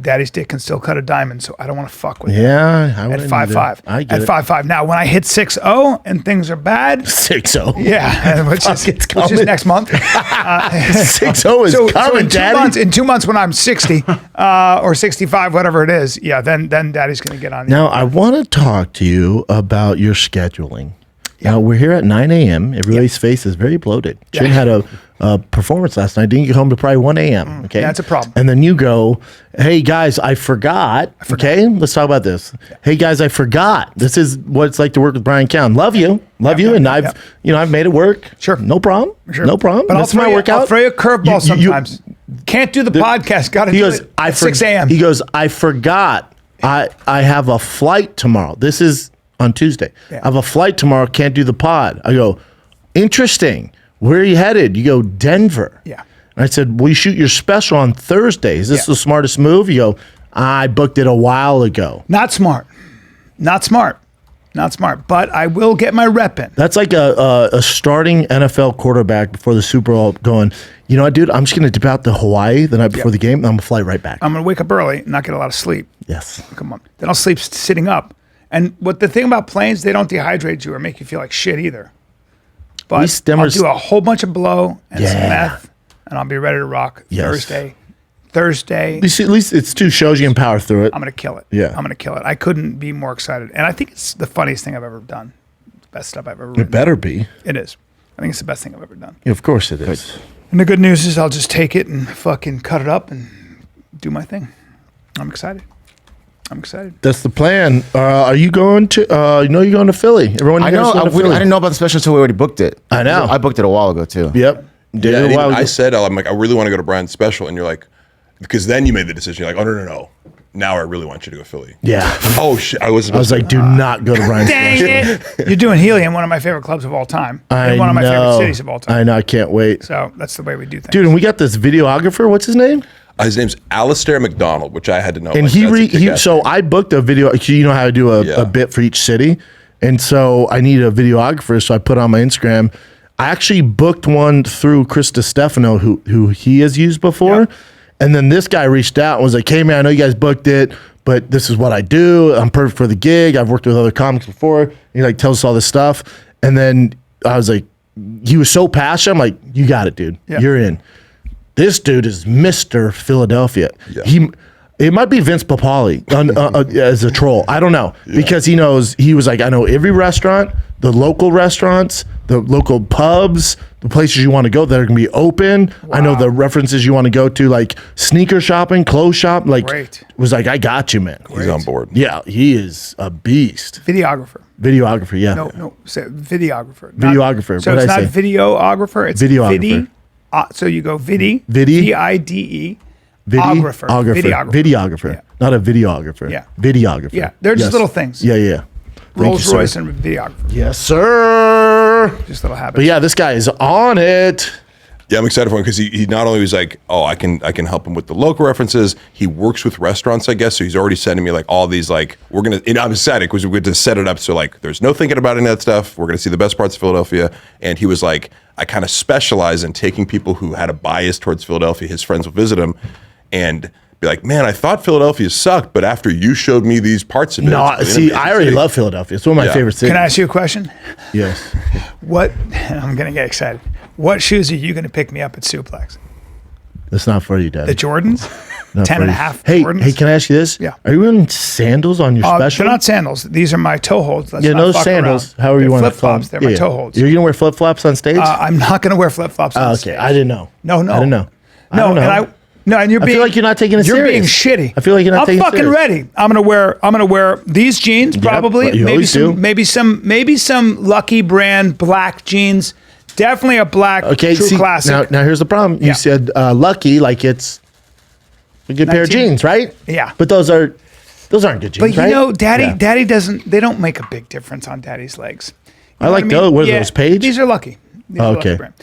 B: Daddy's dick can still cut a diamond, so I don't want to fuck with it.
A: yeah. I
B: At
A: wouldn't
B: 5'5".
A: either. I get
B: At 5'5". Now, when I hit 6'0" and things are bad,
A: 6-0.
B: yeah, which
A: Fuck, it's
B: is
A: coming.
B: next month.
A: 6-0 is coming, Daddy.
B: in 2 months when I'm 60 or 65, whatever it is, yeah, then Daddy's going to get on.
A: Now, I want to talk to you about your scheduling. Now, we're here at 9 a.m. Everybody's face is very bloated. Chin had a performance last night. Didn't get home to probably 1 a.m. Okay.
B: That's a problem.
A: And then you go, hey, guys, I forgot. Okay. Let's talk about this. Hey, guys, I forgot. This is what it's like to work with Bryan Cowan. Love you. Love you. And I've made it work.
B: Sure.
A: No problem.
B: Sure.
A: No problem.
B: But
A: That's my workout.
B: I'll throw you a curveball sometimes. Can't do the podcast. Got to do it at 6 a.m.
A: He goes, I forgot. I have a flight tomorrow. This is on Tuesday.
B: Yeah.
A: I have a flight tomorrow. Can't do the pod. I go, interesting. Where are you headed? You go, Denver.
B: Yeah.
A: And I said, well, you shoot your special on Thursday. Is this the smartest move? You go, I booked it a while ago.
B: Not smart. Not smart. Not smart. But I will get my rep in.
A: That's like a starting NFL quarterback before the Super Bowl going, you know what, dude, I'm just going to dip out to Hawaii the night before the game, and I'm going to fly right back.
B: I'm going to wake up early and not get a lot of sleep.
A: Yes.
B: Come on. Then I'll sleep sitting up. And what the thing about planes, they don't dehydrate you or make you feel like shit either. But I'll do a whole bunch of blow and some meth, and I'll be ready to rock Thursday.
A: At least it's 2 shows you can power through it.
B: I'm going to kill it.
A: Yeah.
B: I'm going to kill it. I couldn't be more excited. And I think it's the funniest thing I've ever done. The best stuff I've ever written.
A: It better be.
B: It is. I think it's the best thing I've ever done.
A: Yeah, of course it is.
B: And the good news is I'll just take it and fucking cut it up and do my thing. I'm excited.
A: That's the plan. Are you going to? You're going to Philly. Everyone,
C: I know. I didn't know about the special until we already booked it.
A: I know.
C: I booked it a while ago too.
A: Yep. Did
D: Yeah,
A: it a
D: and
A: while
D: even I
A: ago.
D: said, I'm like, I really want to go to Bryan's special. And you're like, because then you made the decision. You're like, oh, no. Now I really want you to go to Philly.
A: Yeah.
D: Oh, shit. I was
A: like, do not go to Bryan's.
B: Dang it. You're doing Helium, one of my favorite clubs of all time. And one of my favorite cities of all time.
A: I know. I can't wait.
B: So that's the way we do things.
A: Dude, and we got this videographer. What's his name?
D: His name's Alistair McDonald, which I had to know.
A: And so I booked a video. You know how I do a bit for each city. And so I need a videographer. So I put on my Instagram. I actually booked one through Chris DiStefano, who he has used before. Yep. And then this guy reached out and was like, hey, man, I know you guys booked it, but this is what I do. I'm perfect for the gig. I've worked with other comics before. He like tells us all this stuff. And then I was like, he was so passionate. I'm like, you got it, dude. Yeah. You're in. This dude is Mr. Philadelphia. Yeah. It might be Vince Papali as a troll. I don't know. Yeah. Because he was like, I know every restaurant, the local restaurants, the local pubs, the places you want to go that are going to be open. Wow. I know the references you want to go to, like sneaker shopping, clothes shop. Like, Great. Was like, I got you, man.
D: Great. He's on board.
A: Yeah, he is a beast.
B: Videographer,
A: yeah.
B: No, say videographer.
A: Videographer.
B: So it's not videographer, it's
A: videographer.
B: So you go VIDE.
A: Videographer. Yeah. Not a videographer.
B: Yeah.
A: Videographer.
B: Yeah. They're just little things.
A: Yeah.
B: Rolls Royce and videographer.
A: Yes, sir.
B: Just little habits.
A: But yeah, this guy is on it.
D: Yeah, I'm excited for him because he not only was like, oh, I can help him with the local references. He works with restaurants, I guess. So he's already sending me like all these like and I'm excited because we're going to set it up so like there's no thinking about any of that stuff. We're going to see the best parts of Philadelphia. And he was like, I kind of specialize in taking people who had a bias towards Philadelphia. His friends will visit him and be like, man, I thought Philadelphia sucked, but after you showed me these parts of it.
A: No, see, I already love Philadelphia. It's one of my favorite cities.
B: Can I ask you a question?
A: Yes.
B: I'm going to get excited. What shoes are you going to pick me up at Suplex?
A: That's not for you, Dad.
B: The Jordans? 10 and a half Jordans?
A: Hey, can I ask you this?
B: Yeah.
A: Are you wearing sandals on your special?
B: They're not sandals. These are my toe holds.
A: Let's no sandals.
B: Around.
A: However you want to
B: flip-flops. They're my toe holds.
A: You're going to wear flip-flops on stage?
B: I'm not going to wear flip-flops on stage.
A: Okay, I didn't know.
B: No.
A: I didn't know.
B: And you're being.
A: I feel like you're not taking it serious.
B: You're being shitty.
A: I feel like you're not taking it serious.
B: I'm fucking ready. I'm gonna wear these jeans probably.
A: Yep,
B: maybe some Lucky brand black jeans. Definitely a black True Classic.
A: Now here's the problem. You said Lucky like it's a good pair of jeans, right?
B: Yeah.
A: But those aren't good jeans,
B: But
A: right?
B: you know, Daddy doesn't. They don't make a big difference on Daddy's legs. You
A: I like those. What are those, Page?
B: These are Lucky. These are
A: okay.
B: Lucky brand.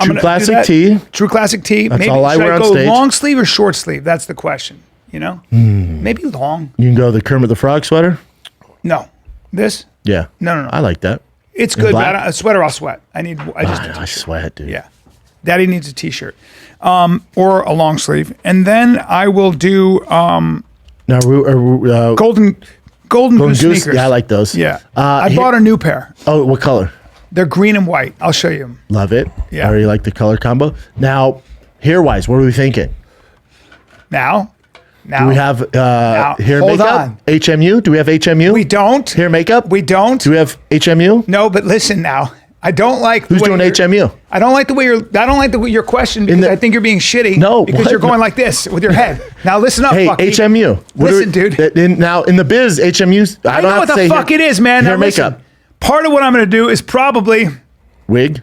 A: True Classic tee.
B: True Classic tee.
A: That's
B: maybe
A: all I wear on
B: go
A: stage.
B: Long sleeve or short sleeve? That's the question. You know, maybe long.
A: You can go the Kermit the Frog sweater.
B: No, this.
A: Yeah.
B: No.
A: I like that.
B: It's good,
A: black?
B: but a sweater I'll sweat.
A: I sweat, dude.
B: Yeah. Daddy needs a t-shirt. Or a long sleeve. And then I will do
A: Now,
B: golden goose sneakers.
A: Yeah, I like those.
B: Yeah. I bought a new pair.
A: Oh, what color?
B: They're green and white. I'll show you them.
A: Love it.
B: Yeah.
A: I already like the color combo. Now, hair-wise, what are we thinking?
B: Now.
A: Do we have hair
B: hold
A: makeup?
B: on.
A: HMU? Do we have HMU?
B: We don't.
A: Hair makeup?
B: We don't.
A: Do we have HMU?
B: No, but listen now. I don't like
A: Who's doing HMU?
B: I don't like the way your question because I think you're being shitty.
A: No,
B: because
A: what?
B: you're going like this with your head. Now listen up,
A: Hey,
B: fucky.
A: HMU.
B: Listen, dude.
A: Now, in the biz, HMU's.
B: I
A: don't
B: know
A: have
B: what
A: to
B: the
A: say
B: fuck it is, man.
A: Hair
B: Now listen,
A: makeup.
B: part of what I'm going to do is probably
A: Wig.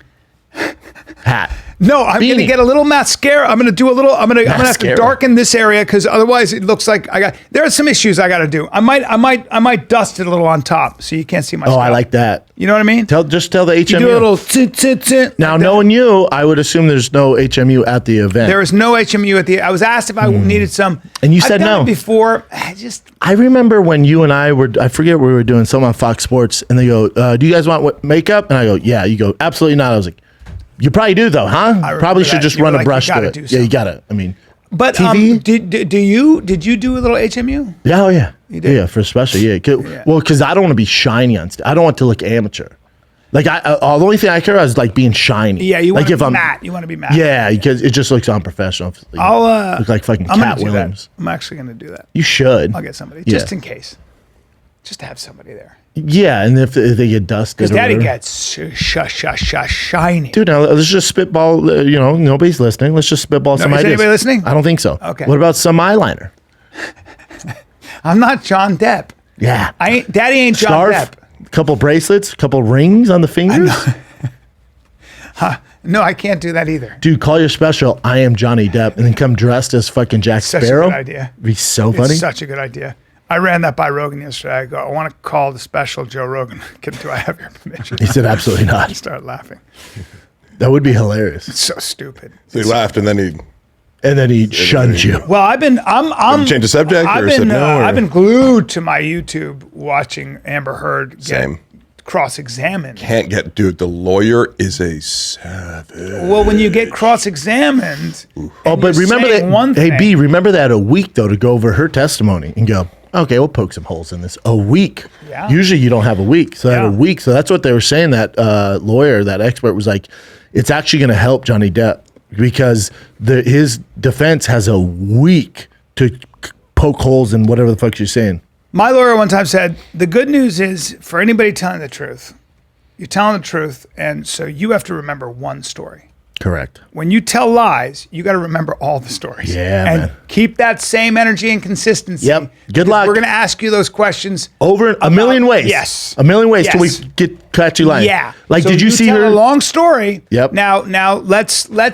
A: Hat.
B: no. I'm going to
A: Beanie.
B: get a little mascara. I'm going to do a little. I'm going to have to
A: Mascara.
B: darken this area because otherwise it looks like there are some issues I got to do. I might dust it a little on top so you can't see my.
A: Oh,
B: scalp.
A: I like that.
B: You know what I mean?
A: Just tell the HMU.
B: You do a little. Tsit,
A: Now,
B: like that.
A: knowing you, I would assume there's no HMU at the event.
B: There is no HMU at the. I was asked if I needed some,
A: And you
B: I've
A: said
B: done
A: no.
B: it before.
A: I remember when you and I were, I forget what we were doing, something on Fox Sports, and they go, do you guys want makeup? And I go, yeah. You go, absolutely not. I was like, you probably do though, huh?
B: remember
A: Probably should
B: that.
A: just
B: You were
A: run a
B: like,
A: brush
B: you gotta
A: through it.
B: do
A: Yeah, you
B: something.
A: got to. I mean,
B: But
A: TV?
B: did you do a little HMU?
A: yeah, oh yeah.
B: did?
A: Yeah, for especially, yeah. Well, because I don't want to be shiny on stage. I don't want to look amateur. Like, the only thing I care about is like being shiny.
B: Yeah, you
A: like
B: want to be matte. You want to be matte.
A: Yeah, because it just looks unprofessional.
B: I'll
A: look like fucking
B: I'm
A: Cat
B: gonna do
A: Williams.
B: that. I'm actually going to do that.
A: You should.
B: I'll get somebody
A: Yeah.
B: just in case, just to have somebody there.
A: Yeah, and if they get dusted,
B: Because
A: or
B: Daddy
A: whatever.
B: gets shiny.
A: Dude, now let's just spitball. Nobody's listening. Let's just spitball some
B: is
A: ideas.
B: anybody listening?
A: I don't think so.
B: Okay.
A: What about some eyeliner?
B: I'm not John Depp.
A: Yeah.
B: Daddy ain't John
A: Scarf,
B: Depp.
A: couple bracelets, couple rings on the fingers.
B: No, I can't do that either.
A: Dude, call your special. I am Johnny Depp, and then come dressed as fucking Jack
B: Such a
A: Sparrow.
B: good idea.
A: Be so funny.
B: It's such a good idea. I ran that by Rogan yesterday. I go, I want to call the special Joe Rogan. Do I have your permission?
A: He said, absolutely
B: I
A: not.
B: started laughing.
A: That would be hilarious.
B: It's so stupid.
D: So he laughed, and then he
A: And then he shuns you.
B: Well, I'm
D: change the subject,
B: I've
D: or
B: been
D: said no, or-
B: I've been glued to my YouTube watching Amber Heard get
D: Same.
B: cross-examined.
D: can't get. Dude, the lawyer is a savage.
B: Well, when you get cross-examined,
A: Oh, but remember that.
B: one
A: Hey,
B: thing,
A: B, remember that a week, though, to go over her testimony and go, okay, we'll poke some holes in this. A week.
B: Yeah.
A: Usually you don't have a week. So
B: Yeah.
A: a week. So that's what they were saying. That lawyer, that expert was like, it's actually going to help Johnny Depp because his defense has a week to poke holes in whatever the fuck you're saying.
B: my lawyer one time said, the good news is for anybody telling the truth, you're telling the truth, and so you have to remember one story.
A: Correct.
B: When you tell lies, you got to remember all the stories.
A: Yeah,
B: and
A: man.
B: keep that same energy and consistency.
A: Yep. Good
B: Because
A: luck.
B: We're going to ask you those questions.
A: Over a million ways.
B: Yes.
A: A million ways till we
B: Yes.
A: get catch you lying.
B: Yeah.
A: Like,
B: So
A: did you see
B: tell
A: her?
B: a long story?
A: Yep.
B: Now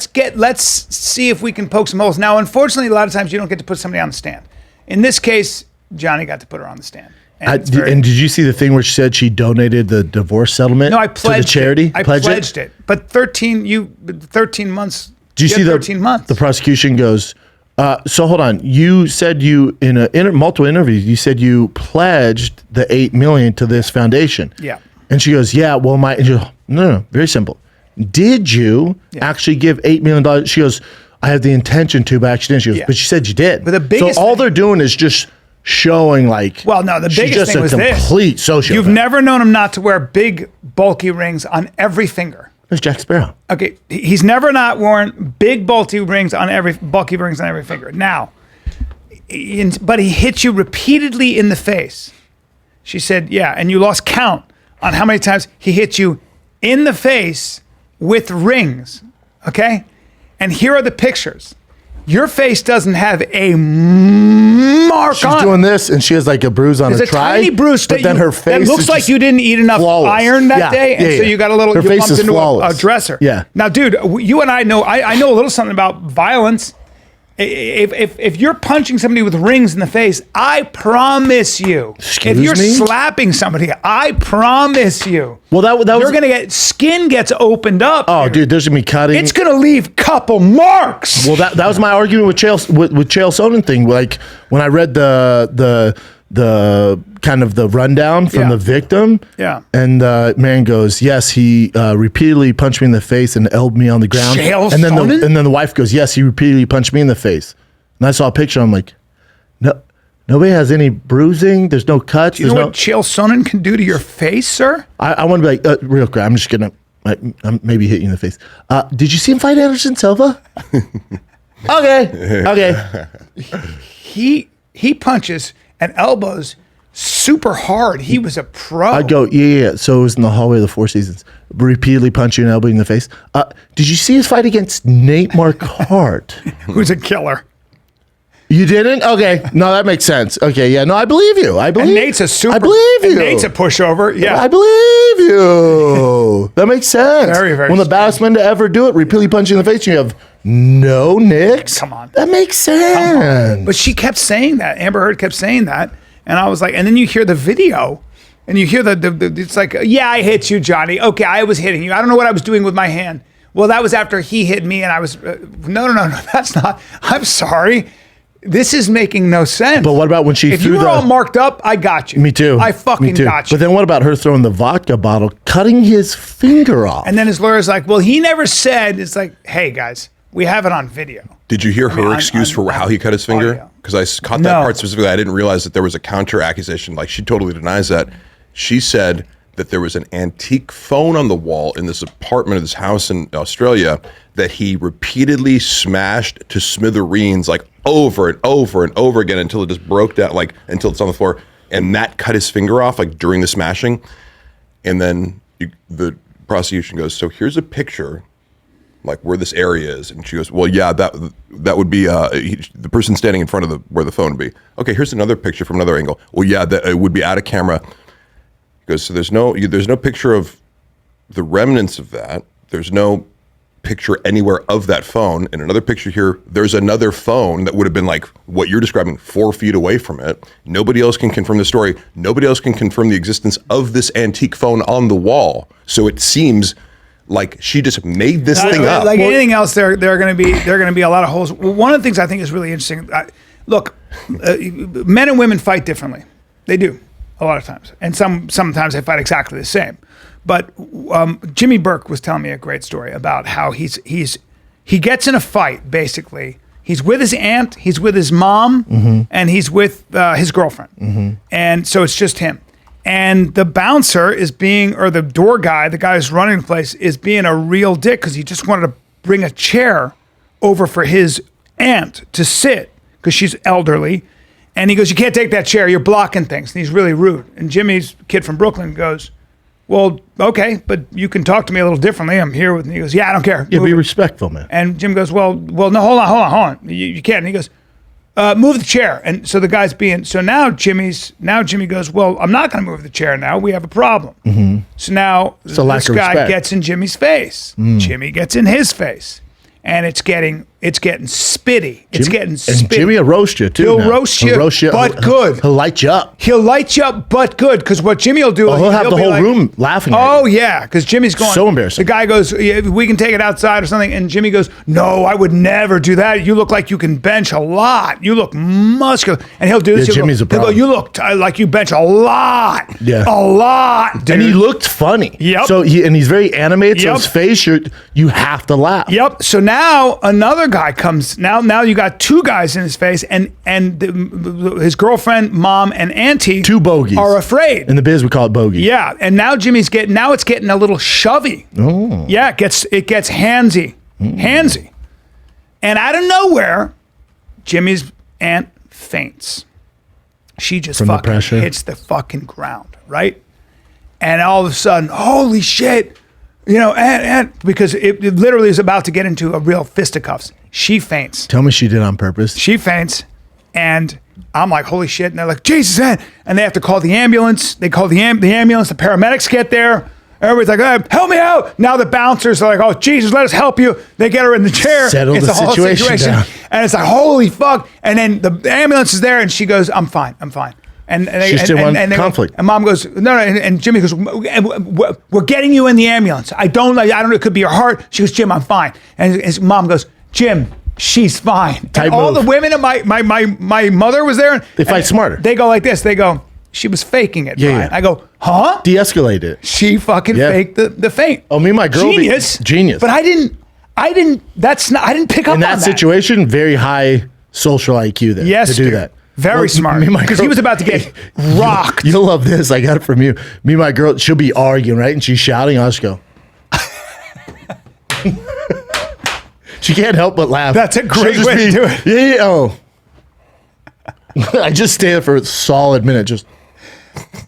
B: let's see if we can poke some holes. Now, unfortunately, a lot of times you don't get to put somebody on the stand. In this case, Johnny got to put her on the stand. And it's very-
A: And did you see the thing where she said she donated the divorce settlement
B: no, I
A: to
B: pledged
A: the charity?
B: It. I pledged it. But 13 months.
A: Did you see
B: had 13 months.
A: the prosecution goes, so hold on. You said you, in multiple interviews, you said you pledged the $8 million to this foundation.
B: Yeah.
A: And she goes, yeah, well, and she goes, no, very simple. Did you actually give $8 million? She goes, I had the intention to, but actually didn't. She goes,
B: Yeah.
A: but she said you did.
B: But the biggest
A: so all
B: thing-
A: they're doing is just showing like,
B: Well, no, the
A: she's
B: biggest
A: just
B: thing was
A: a
B: this.
A: complete sociopath.
B: You've never known him not to wear big, bulky rings on every finger.
A: It's Jack Sparrow.
B: Okay, he's never not worn big, bulky rings on every finger. Now, but he hit you repeatedly in the face. She said, yeah, and you lost count on how many times he hit you in the face with rings, okay? And here are the pictures. Your face doesn't have a mark
A: She's
B: on it.
A: doing this, and she has like a bruise on
B: There's
A: her
B: a
A: thigh.
B: tiny bruise
A: but then her face
B: that looks
A: is
B: like
A: just
B: you didn't eat enough
A: flawless.
B: iron that
A: Yeah,
B: day, and
A: yeah,
B: so
A: yeah.
B: you got a little.
A: Her
B: You
A: face
B: bumped
A: is
B: into a
A: flawless.
B: dresser.
A: Yeah.
B: Now, dude, you and I know. I know a little something about violence. If you're punching somebody with rings in the face, I promise you.
A: Excuse
B: if you're
A: me?
B: slapping somebody, I promise you.
A: Well, that was.
B: You're gonna get skin gets opened up.
A: Oh, dude, there's gonna be cutting.
B: It's gonna leave couple marks.
A: Well, that was my argument with Chael Sonnen thing. Like when I read the the kind of the rundown from the victim.
B: Yeah.
A: And the man goes, yes, he repeatedly punched me in the face and elbowed me on the ground.
B: Chael
A: and
B: Sonnen?
A: then the wife goes, yes, he repeatedly punched me in the face. And I saw a picture. I'm like, no, nobody has any bruising. There's no cuts.
B: Do you know what Chael Sonnen can do to your face, sir?
A: I want to be like, real quick, I'm just going to maybe hit you in the face. Did you see him fight Anderson Silva? Okay.
B: He punches and elbows super hard. He was a pro.
A: I'd go, yeah. So it was in the hallway of the Four Seasons. Repeatedly punch you and elbow you in the face. Did you see his fight against Nate Marquardt?
B: Who's a killer.
A: You didn't? Okay. No, that makes sense. Okay, yeah. No, I believe you.
B: And Nate's a super.
A: I believe you.
B: And Nate's a pushover. Yeah.
A: I believe you. That makes sense.
B: Very, very
A: One of the baddest men to ever do it, repeatedly punch you in the face, you have no nicks.
B: Come on.
A: That makes sense.
B: But she kept saying that. Amber Heard kept saying that. And I was like, and then you hear the video and you hear it's like, yeah, I hit you, Johnny. Okay, I was hitting you. I don't know what I was doing with my hand. Well, that was after he hit me and I was, no, that's not. I'm sorry. This is making no sense.
A: But what about when she
B: if
A: threw
B: you were all marked up, I got you.
A: Me too.
B: I fucking got you.
A: But then what about her throwing the vodka bottle, cutting his finger off?
B: And then his lawyer's like, well, he never said. It's like, hey, guys, we have it on video.
D: Did you hear her excuse for how he cut his finger? Because I caught that part specifically. I didn't realize that there was a counter accusation. Like, she totally denies that. She said that there was an antique phone on the wall in this apartment of this house in Australia that he repeatedly smashed to smithereens, like over and over and over again until it just broke down, like until it's on the floor. And that cut his finger off, like during the smashing. And then the prosecution goes, so here's a picture, like where this area is. And she goes, well, yeah, that would be the person standing in front of where the phone would be. Okay, here's another picture from another angle. Well, yeah, that it would be out of camera. He goes, so there's no picture of the remnants of that. There's no picture anywhere of that phone. And another picture here, there's another phone that would have been like what you're describing, 4 feet away from it. Nobody else can confirm the story. Nobody else can confirm the existence of this antique phone on the wall. So it seems like she just made this thing up.
B: Like anything else, there are going to be a lot of holes. One of the things I think is really interesting. Look, men and women fight differently. They do a lot of times, and sometimes they fight exactly the same. But Jimmy Burke was telling me a great story about how he gets in a fight. Basically, he's with his aunt, he's with his mom, and he's with his girlfriend, and so it's just him. And the bouncer or the door guy, the guy who's running the place, is being a real dick because he just wanted to bring a chair over for his aunt to sit because she's elderly. And he goes, you can't take that chair, you're blocking things. And he's really rude. And Jimmy's kid from Brooklyn goes, well, okay, but you can talk to me a little differently. I'm here with, and he goes, yeah, I don't care.
A: Yeah, be respectful, man.
B: And Jim goes, well, no, hold on. You can't. And he goes, move the chair. And so the guy's so now Jimmy goes, well, I'm not going to move the chair now. We have a problem. So now this guy gets in Jimmy's face. Jimmy gets in his face. And it's getting spitty. And
A: Jimmy will roast you too.
B: He'll roast you, but good.
A: He'll light you up.
B: He'll light you up, but good. Because what Jimmy will do,
A: he'll have the whole room laughing at you.
B: Oh yeah, because Jimmy's going.
A: So embarrassing.
B: The guy goes, yeah, we can take it outside or something, and Jimmy goes, no, I would never do that. You look like you can bench a lot. You look muscular, and he'll do this.
A: Yeah, Jimmy's a problem.
B: He'll go, you look like you bench a lot.
A: Yeah,
B: a lot, dude.
A: And he looked funny.
B: Yep.
A: So he's very animated. So his face, you have to laugh.
B: Yep. So now another guy comes. Now you got two guys in his face, and his girlfriend, mom, and auntie,
A: two bogeys,
B: are afraid.
A: In the biz, we call it bogey.
B: Yeah, and now Jimmy's getting a little shovey.
A: Oh,
B: yeah, it gets handsy, and out of nowhere, Jimmy's aunt faints. She just fucking hits the fucking ground, right? And all of a sudden, holy shit, and because it literally is about to get into a real fisticuffs. She faints.
A: Tell me she did on purpose.
B: She faints, and I'm like, holy shit. And they're like, Jesus, and they have to call the ambulance. They call the ambulance. The paramedics get there. Everybody's like, hey, help me out. Now the bouncers are like, oh, Jesus, let us help you. They get her in the chair.
A: Settle the situation down.
B: And it's like, holy fuck. And then the ambulance is there, and she goes, I'm fine. And
A: she still wants conflict.
B: And mom goes, no. And Jimmy goes, we're getting you in the ambulance. I don't know. It could be your heart. She goes, Jim, I'm fine. And his mom goes, Jim, she's fine.
A: Type
B: And all
A: move.
B: the women and my mother was there.
A: They fight smarter.
B: They go like this. They go, she was faking it,
A: Yeah,
B: Bryan.
A: yeah.
B: I go, huh?
A: De-escalate it.
B: She fucking
A: Yeah.
B: faked the feint.
A: Oh, me and my girl.
B: Genius.
A: Genius.
B: But I didn't pick up
A: in
B: on
A: that situation, very high social IQ there
B: Yes,
A: to do
B: dude.
A: that.
B: Very smart.
A: me and my
B: Because he
A: girl-
B: was about to get rocked.
A: You'll love this. I got it from you. Me and my girl, she'll be arguing, right? And she's shouting. I'll just go. She can't help but laugh.
B: That's a great
A: She'll just
B: way to do it.
A: Yeah, yeah. Oh. I just stay there for a solid minute. Just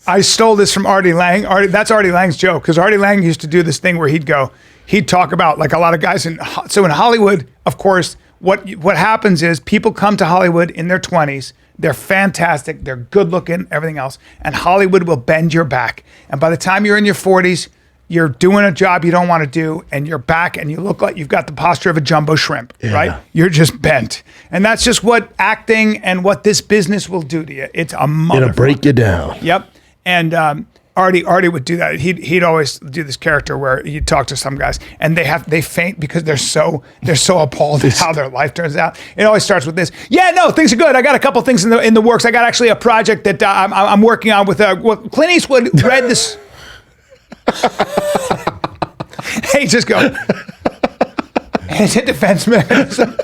B: I stole this from Artie Lang. That's Artie Lang's joke, because Artie Lang used to do this thing where he'd talk about, like, a lot of guys so in Hollywood, of course, what happens is people come to Hollywood in their 20s. They're fantastic. They're good looking, everything else. And Hollywood will bend your back. And by the time you're in your 40s, you're doing a job you don't want to do, and you're back, and you look like you've got the posture of a jumbo shrimp, right? You're just bent. And that's just what acting and what this business will do to you. It's a motherfucker.
A: gonna break you down.
B: Yep. And Artie would do that. He'd always do this character where he'd talk to some guys and they faint because they're so appalled at how their life turns out. It always starts with this. Yeah, no, things are good. I got a couple things in the works. I got actually a project that I'm working on with Clint Eastwood read this. Hey, just go. It's a defense mechanism.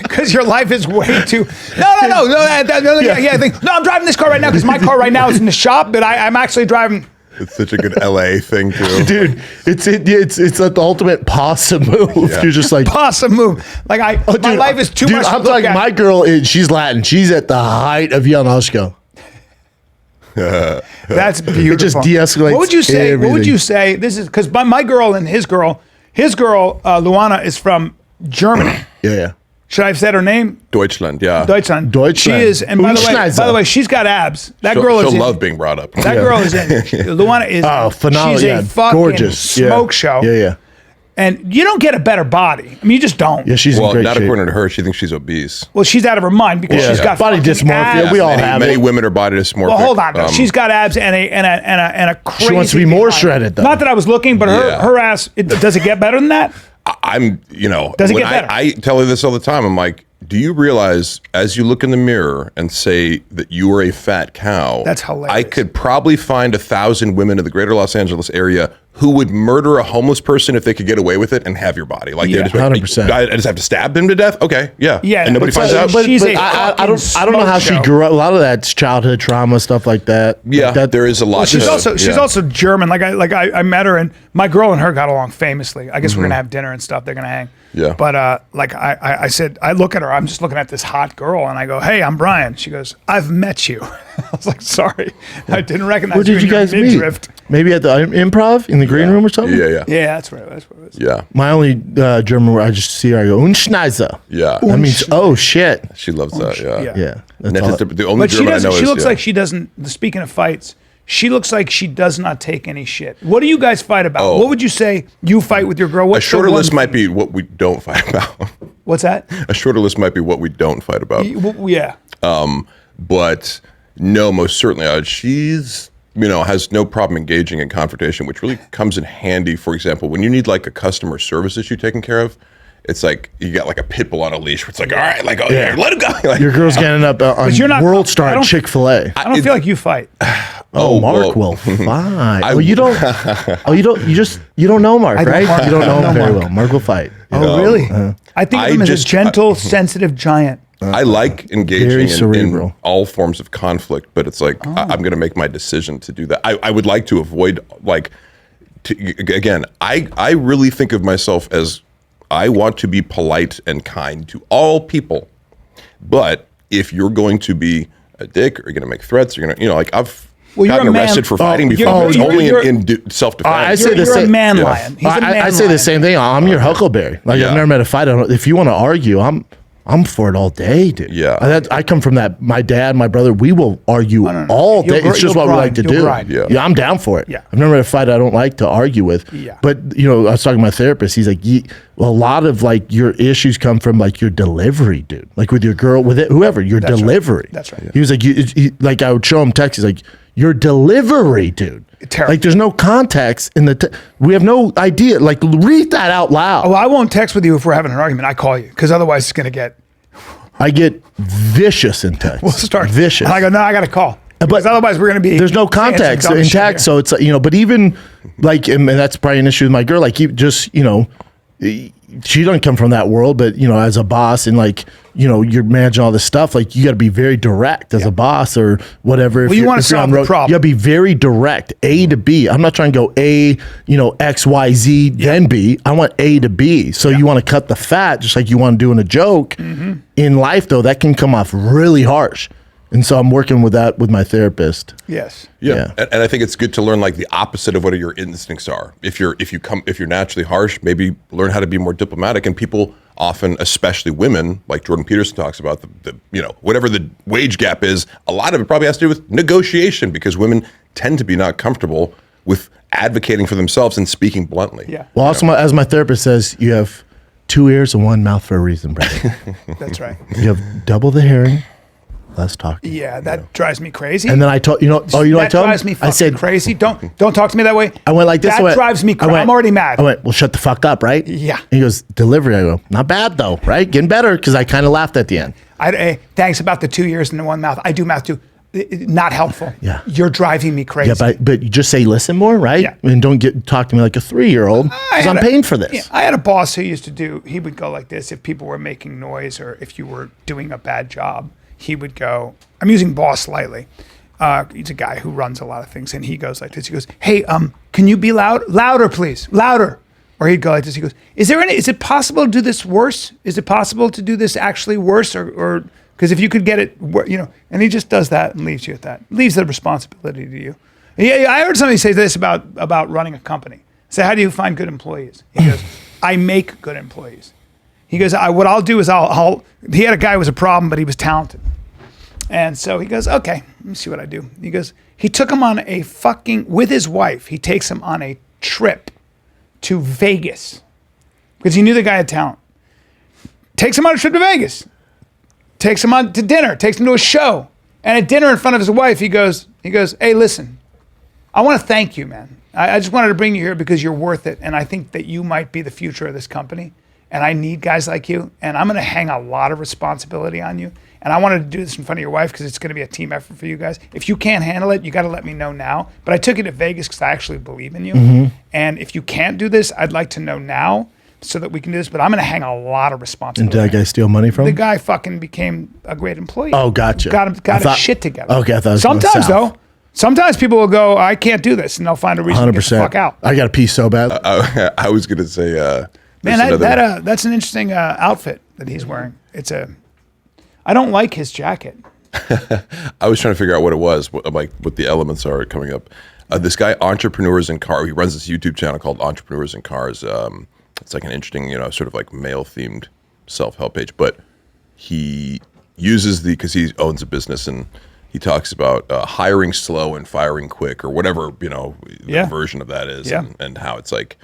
B: Because your life is way too. No. Yeah. No, I'm driving this car right now because my car right now is in the shop, but I'm actually driving.
D: It's such a good LA thing too.
A: Dude, it's like the ultimate possum move.
D: Yeah.
A: You're just like
B: Awesome move. Like my life is too much.
A: I'm
B: to look
A: like,
B: at.
A: my girl she's Latin. She's at the height of yelling. I'll just go.
B: That's beautiful.
A: It just de-escalates
B: What would you say? What would
A: everything.
B: you say? This is because my girl and his girl, Luana, is from Germany.
A: Yeah.
B: Should I have said her name?
D: Deutschland, yeah.
B: Deutschland.
A: Deutschland.
B: She is, and by
A: Unschneider.
B: the way, she's got abs. That
D: She'll,
B: girl is
D: she'll
B: in.
D: love being brought up.
B: That girl is in. Luana is.
A: Oh, phenomenal.
B: She's
A: Yeah,
B: a fucking
A: gorgeous.
B: smoke show.
A: Yeah.
B: And you don't get a better body. I mean, you just don't.
A: Yeah, she's
D: Well,
A: in great
D: not
A: shape.
D: according to her. She thinks she's obese.
B: Well, she's out of her mind because she's got
A: body
B: fucking
A: dysmorphia.
B: abs.
A: We all
D: many,
A: have
D: many
A: it.
D: women are body dysmorphic.
B: Well, hold on. She's got abs and a crazy.
A: She wants to be more
B: behind.
A: shredded, though.
B: Not that I was looking, but her ass. Does it get better than that?
D: Does
B: it
D: when
B: get better?
D: I tell her this all the time. I'm like, do you realize as you look in the mirror and say that you are a fat cow?
B: That's hilarious.
D: I could probably find 1,000 women in the greater Los Angeles area who would murder a homeless person if they could get away with it and have your body. Like,
A: Yeah,
D: they're just
A: 100%.
D: I just have to stab them to death. Okay, yeah,
B: Yeah,
D: and nobody
B: but
D: finds out.
B: but she's a
A: I
B: fucking
A: don't know how she
B: smoke
A: grew up. A lot of that's childhood trauma, stuff like that.
D: Yeah,
A: Like that,
D: there is a lot.
B: She's
D: to-
B: also German. Like I met her, and my girl and her got along famously. I guess we're gonna have dinner and stuff. They're gonna hang.
D: Yeah.
B: But I said, I look at her. I'm just looking at this hot girl, and I go, "Hey, I'm Bryan." She goes, "I've met you." I was like, "Sorry, I didn't recognize
A: Where did
B: you
A: you guys meet?
B: midriff."
A: Maybe at the Improv in the green room or something?
D: Yeah.
B: Yeah, that's right. That's what it was.
D: Yeah.
A: My only German word, I just see her, I go, Unschneiser.
D: Yeah.
A: That means, oh, shit.
D: She loves that. Yeah.
B: Yeah.
A: Yeah.
D: And
A: That's all.
D: that's the only
B: But she
D: German I
B: doesn't.
D: know
B: She
D: is,
B: looks
D: yeah.
B: like she doesn't. Speaking of fights, she looks like she does not take any shit. What do you guys fight about?
D: Oh.
B: What would you say you fight with your girl?
D: A
B: What's the
D: shorter
B: one
D: list might
B: thing-
D: be what we don't fight about.
B: What's that?
D: A shorter list might be what we don't fight about.
B: Yeah.
D: But no, most certainly, she's has no problem engaging in confrontation, which really comes in handy. For example, when you need like a customer service issue taken care of, it's like you got like a pit bull on a leash. Where it's like, all right, like, oh yeah, let him go. Like,
A: Your girl's getting up on
B: you're not-
A: World
B: I
A: Star
B: don't-
A: at Chick-fil-A.
B: I don't feel like you fight.
A: Oh, Mark
D: well,
A: will fight. You don't know Mark,
B: I don't
A: right?
B: Mark.
A: You don't know
B: I don't
A: him very
B: Mark.
A: well. Mark will fight.
B: Oh, really? I think of him as a
D: just-
B: gentle, sensitive giant.
D: I like engaging
A: Very
D: in
A: cerebral.
D: all forms of conflict, but it's like I'm going to make my decision to do that. I would like to avoid again. I really think of myself as I want to be polite and kind to all people, but if you're going to be a dick or you're going to make threats, you're going to I've
B: Well, you're
D: gotten
B: a man-
D: arrested for fighting
B: you're-
D: before. It's
B: you're-
D: only
B: you're-
D: in self-defense.
A: I say
B: You're,
A: the
B: you're a
A: same-
B: man
D: yeah.
B: lion. He's a man
A: I say the
B: lion.
A: same thing. I'm your Huckleberry. Like
D: Yeah.
A: I've never met a fight. If you want to argue, I'm for it all day, dude.
D: Yeah.
A: I come from that. My dad, my brother, we will argue all day.
B: You'll
A: It's just
B: you'll
A: what we like to
B: grind.
A: do.
B: You'll grind.
D: Yeah.
A: I'm down for it.
B: Yeah.
A: I've never had a fight I don't like to argue with.
B: Yeah.
A: But I was talking to my therapist. He's like, a lot of like your issues come from like your delivery, dude. Like with your girl, with whoever, your
B: That's right.
A: delivery.
B: That's right.
A: He was like, like I would show him texts. He's like, your delivery, dude.
B: Terrible.
A: Like there's no context in we have no idea. Like read that out loud.
B: Well, I won't text with you if we're having an argument. I call you because otherwise it's going to get.
A: I get vicious in text.
B: We'll start
A: vicious.
B: And I go, no, I got to call. Because otherwise we're going to be.
A: There's no context in text, so it's but even like, and that's probably an issue with my girl. Like you just she doesn't come from that world, but as a boss and like you're managing all this stuff, like you got to be very direct as a boss or whatever.
B: Well, you want to solve the problem.
A: You got to be very direct, A to B. I'm not trying to go A, X, Y, Z, then B. I want A to B. So you want to cut the fat, just like you want to do in a joke. In life, though, that can come off really harsh. And so I'm working with that with my therapist.
B: Yes.
D: Yeah. And I think it's good to learn like the opposite of what your instincts are. If you're naturally harsh, maybe learn how to be more diplomatic. And people often, especially women, like Jordan Peterson talks about, the whatever the wage gap is, a lot of it probably has to do with negotiation because women tend to be not comfortable with advocating for themselves and speaking bluntly.
B: Yeah.
A: Well, also, as my therapist says, you have 2 ears and 1 mouth for a reason, brother.
B: That's right.
A: You have double the hearing. Less talking.
B: Yeah, that drives me crazy.
A: And then I told what I told him?
B: Drives me fucking crazy. Don't talk to me that way.
A: I went like this.
B: That drives me crazy. I'm already mad.
A: I went, well, shut the fuck up, right?
B: Yeah.
A: And he goes, delivery. I go, not bad though, right? Getting better because I kind of laughed at the end.
B: Thanks about the 2 ears and the 1 mouth. I do math too. Not helpful.
A: Yeah.
B: You're driving me crazy.
A: Yeah, but you just say listen more, right?
B: Yeah.
A: And don't talk to me like a 3-year-old because I'm paying for this.
B: Yeah, I had a boss who used to he would go like this if people were making noise or if you were doing a bad job. He would go, I'm using boss slightly. He's a guy who runs a lot of things. And he goes like this. He goes, hey, can you be louder, please? Louder. Or he'd go like this. He goes, is it possible to do this worse? Is it possible to do this actually worse? Or because if you could get it, and he just does that and leaves you at that. Leaves the responsibility to you. Yeah, I heard somebody say this about running a company. So how do you find good employees? He goes, I make good employees. He goes, what I'll do is he had a guy who was a problem, but he was talented. And so he goes, okay, let me see what I do. He goes, he took him on with his wife, he takes him on a trip to Vegas because he knew the guy had talent. Takes him on a trip to Vegas. Takes him on to dinner, takes him to a show. And at dinner in front of his wife, he goes, hey, listen, I want to thank you, man. I just wanted to bring you here because you're worth it. And I think that you might be the future of this company. And I need guys like you, and I'm going to hang a lot of responsibility on you. And I wanted to do this in front of your wife because it's going to be a team effort for you guys. If you can't handle it, you got to let me know now. But I took you to Vegas because I actually believe in you. And if you can't do this, I'd like to know now so that we can do this. But I'm going to hang a lot of responsibility.
A: And did that guy steal money from him?
B: The guy fucking became a great employee.
A: Oh, gotcha.
B: Got his shit together.
A: Okay, I thought it was
B: sometimes though. Sometimes people will go, I can't do this, and they'll find a reason
A: 100%.
B: to get the fuck out.
A: I got to pee so bad.
D: I was going to say,
B: man, that's an interesting outfit that he's wearing. I don't like his jacket.
D: I was trying to figure out what it was, what the elements are coming up. This guy, Entrepreneurs in Cars, he runs this YouTube channel called Entrepreneurs in Cars. It's like an interesting, sort of like male-themed self-help page, but he uses because he owns a business and he talks about hiring slow and firing quick or whatever, the version of that is and how it's like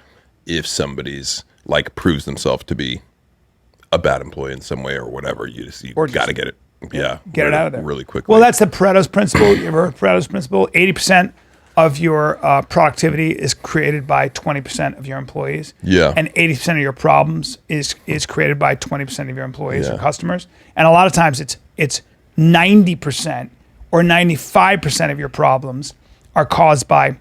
D: if somebody's like proves themselves to be a bad employee in some way or whatever, you got to get it. Yeah.
B: Get it out of there
D: really quickly.
B: Well, that's the Pareto's principle. You ever heard of Pareto's principle? 80% of your productivity is created by 20% of your employees.
D: Yeah.
B: And 80% of your problems is created by 20% of your employees or customers. And a lot of times it's 90% or 95% of your problems are caused by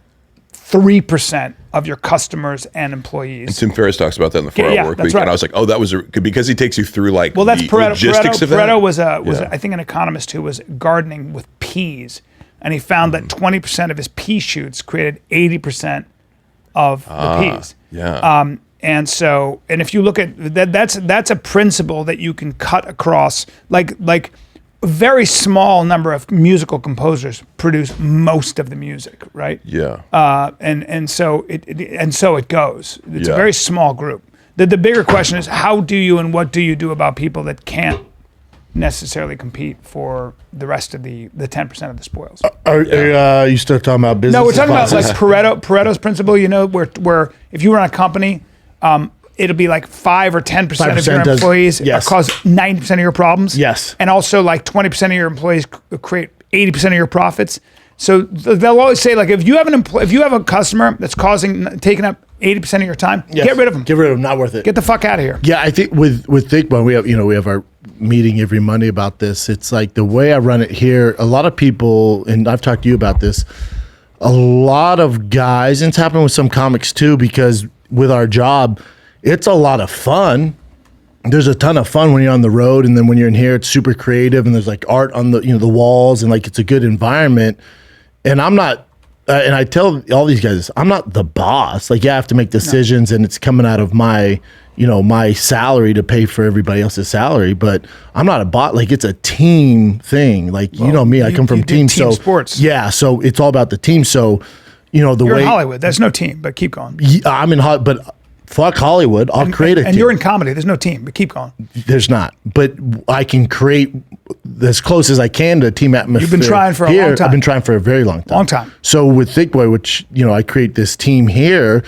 B: 3% of your customers and employees.
D: And Tim Ferriss talks about that in the 4-Hour Work Week.
B: Right.
D: And I was like, oh, that was because he takes you through that's
B: Pareto.
D: logistics of that.
B: Pareto was I think an economist who was gardening with peas, and he found that 20% of his pea shoots created 80% of the peas.
D: Yeah.
B: And if you look at that's a principle that you can cut across like a very small number of musical composers produce most of the music, right?
D: Yeah.
B: And so it goes. It's a very small group. The bigger question is how do you and what do you do about people that can't necessarily compete for the rest of the 10% of the spoils?
A: Are you still talking about business?
B: No, we're talking about like Pareto's principle. Where if you run a company, it'll be like 5 or 10% of your employees cause 90% of your problems.
A: Yes.
B: And also like 20% of your employees create 80% of your profits. So they'll always say, like, if you have if you have a customer that's taking up 80% of your time, get rid of them.
A: Get rid of them. Not worth it.
B: Get the fuck out of here.
A: Yeah, I think with Thick Boy, we have our meeting every Monday about this. It's like the way I run it here. A lot of people, and I've talked to you about this. A lot of guys, and it's happening with some comics too, because with our job, it's a lot of fun. There's a ton of fun when you're on the road, and then when you're in here, it's super creative, and there's like art on the the walls, and like it's a good environment. And I'm not, and I tell all these guys, I'm not the boss. Like, yeah, I have to make decisions, and it's coming out of my my salary to pay for everybody else's salary. But I'm not a bot. Like, it's a team thing. Like, you know me, I come from team
B: sports.
A: Yeah, so it's all about the team. So,
B: you're in Hollywood. There's no team, but keep going.
A: I'm in Hollywood, but. Fuck Hollywood. I'll create a team.
B: And you're in comedy. There's no team, but keep going.
A: There's not. But I can create as close as I can to a team atmosphere.
B: You've been trying for a long time.
A: I've been trying for a very long time.
B: Long time.
A: So with Thick Boy, which, I create this team here,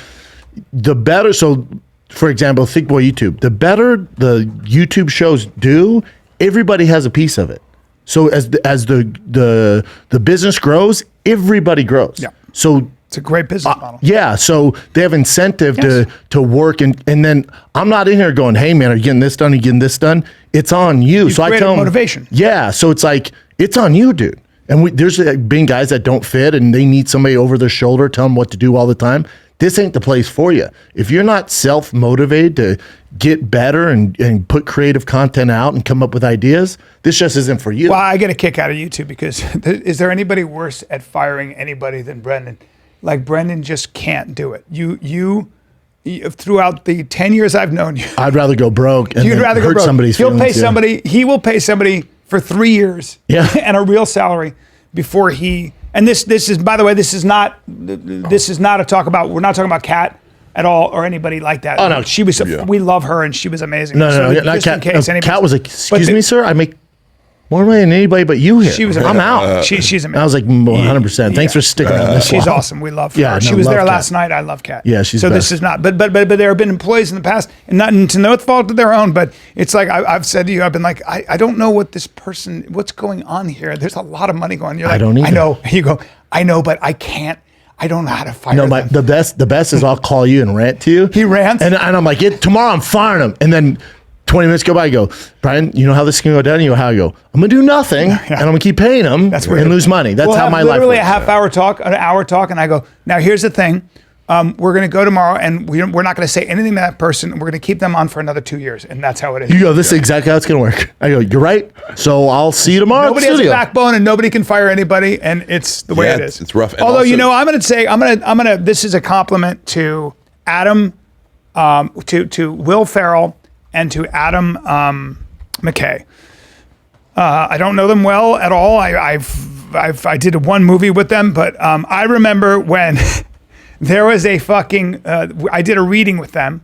A: the better. So, for example, Thick Boy YouTube, the better the YouTube shows do, everybody has a piece of it. So as the business grows, everybody grows.
B: Yeah.
A: So
B: it's a great business model.
A: Yeah, so they have incentive to work, and then I'm not in here going, "Hey man, are you getting this done? Are you getting this done?" It's on you. So I tell them
B: motivation.
A: Yeah, so it's like it's on you, dude. And there's been guys that don't fit, and they need somebody over their shoulder, tell them what to do all the time. This ain't the place for you. If you're not self-motivated to get better and put creative content out and come up with ideas, this just isn't for you.
B: Well, I get a kick out of you too, because is there anybody worse at firing anybody than Brendan? Like, Brendan just can't do it. You throughout the 10 years I've known you,
A: I'd rather go broke and hurt somebody's feelings.
B: He will pay somebody for 3 years and a real salary before he. And this is, by the way, this is not a talk about. We're not talking about Kat at all or anybody like that.
A: Oh no,
B: she was. We love her and she was amazing.
A: No, not Kat. Kat was like, excuse me, sir, I make more money than anybody but you here.
B: She was
A: I'm out.
B: She's amazing.
A: I was like 100%. Thanks for sticking on this.
B: She's awesome. We love her.
A: Yeah,
B: she was there last night. I love Kat.
A: Yeah, she's
B: so.
A: Best.
B: This is not. But there have been employees in the past, and not to no fault of their own. But it's like I've said to you. I've been like, I don't know what's going on here. There's a lot of money going on. You're like, I don't either. I know. You go, I know, but I can't. I don't know how to fire them.
A: The best is I'll call you and rant to you.
B: He rants,
A: and I'm like, tomorrow I'm firing him, and then 20 minutes go by, I go, Bryan, you know how this is going to go down? You go, how? I go, I'm going to do nothing, and I'm going to keep paying them and lose money. That's how my life works.
B: Literally an hour talk, and I go, now here's the thing. We're going to go tomorrow, and we're not going to say anything to that person. We're going to keep them on for another 2 years, and that's how it is.
A: You go, this is exactly how it's going to work. I go, you're right. So I'll see you tomorrow.
B: Nobody has a backbone, and nobody can fire anybody, and it's the way it is.
D: It's rough. And
B: although, I'm going to say, I'm going to. This is a compliment to Adam, to Will Ferrell, and to Adam McKay. I don't know them well at all. I did one movie with them, but I remember when there was a fucking. I did a reading with them,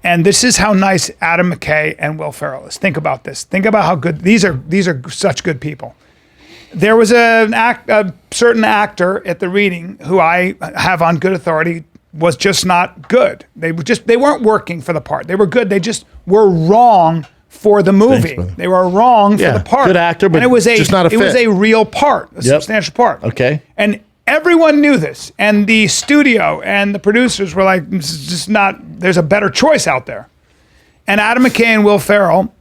B: and this is how nice Adam McKay and Will Ferrell is. Think about this. Think about how good these are. These are such good people. There was a certain actor at the reading who I have on good authority was just not good. They weren't working for the part. They were good. They just were wrong for the movie.
A: Thanks,
B: they were wrong for the part.
A: Good actor, but
B: and it was
A: just not a fit.
B: It was a real part, a substantial part.
A: Okay.
B: And everyone knew this. And the studio and the producers were like, this is just not, there's a better choice out there. And Adam McKay and Will Ferrell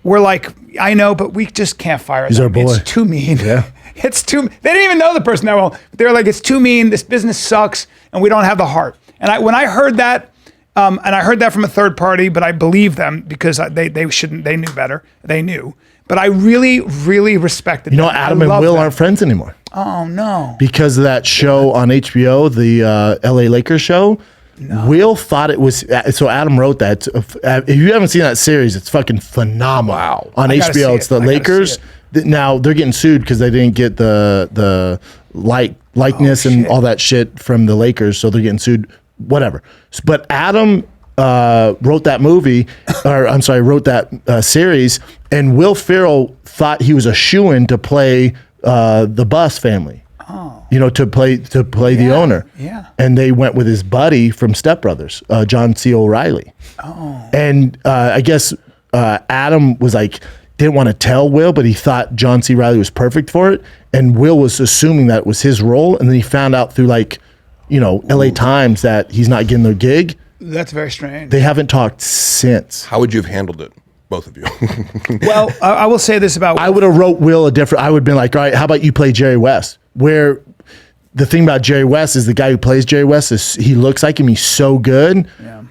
B: were like, I know, but we just can't fire them.
A: He's our boy.
B: It's too mean.
A: Yeah.
B: It's too, they didn't even know the person that well. They were like, it's too mean. This business sucks. And we don't have the heart. And when I heard that, and I heard that from a third party, but I believe them because they knew better. They knew. But I really, really respected them.
A: Adam and Will aren't friends anymore.
B: Oh, no.
A: Because of that show on HBO, the LA Lakers show. No. Will thought it was, so Adam wrote that. If you haven't seen that series, it's fucking phenomenal.
D: Wow.
A: On HBO, it's the Lakers. Now they're getting sued because they didn't get the likeness and all that shit from the Lakers, so they're getting sued. Whatever. But Adam wrote that movie, wrote that series, and Will Ferrell thought he was a shoo-in to play the Bus family. Oh. To play the owner.
B: Yeah.
A: And they went with his buddy from Step Brothers, John C. O'Reilly.
B: Oh.
A: And I guess Adam was like, didn't want to tell Will, but he thought John C. Reilly was perfect for it. And Will was assuming that was his role. And then he found out through LA Times that he's not getting the gig.
B: That's very strange.
A: They haven't talked since.
D: How would you have handled it, both of you?
B: Well, I will say this about Will.
A: I would have wrote Will I would have been like, all right, how about you play Jerry West? Where the thing about Jerry West is the guy who plays Jerry West he looks like him. He's so good.
B: Yeah.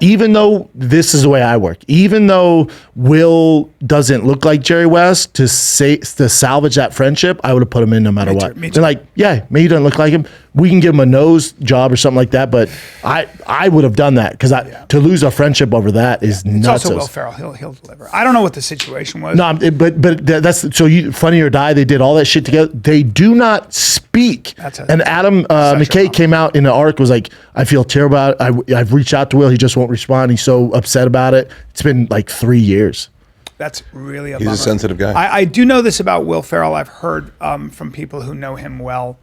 A: Even though this is the way I work, even though Will doesn't look like Jerry West, to salvage that friendship, I would have put him in no matter what. They're like, yeah, maybe he doesn't look like him. We can give him a nose job or something like that, but I would have done that because to lose a friendship over that is nuts.
B: It's also Will Ferrell. He'll deliver. I don't know what the situation was.
A: No, but that's so Funny or Die. They did all that shit together. They do not speak. And Adam McKay came out in the article was like, I feel terrible about it. I've reached out to Will. He just won't respond. He's so upset about it. It's been like 3 years.
B: That's really a
D: He's
B: bummer.
D: a sensitive guy.
B: I do know this about Will Ferrell. I've heard from people who know him well.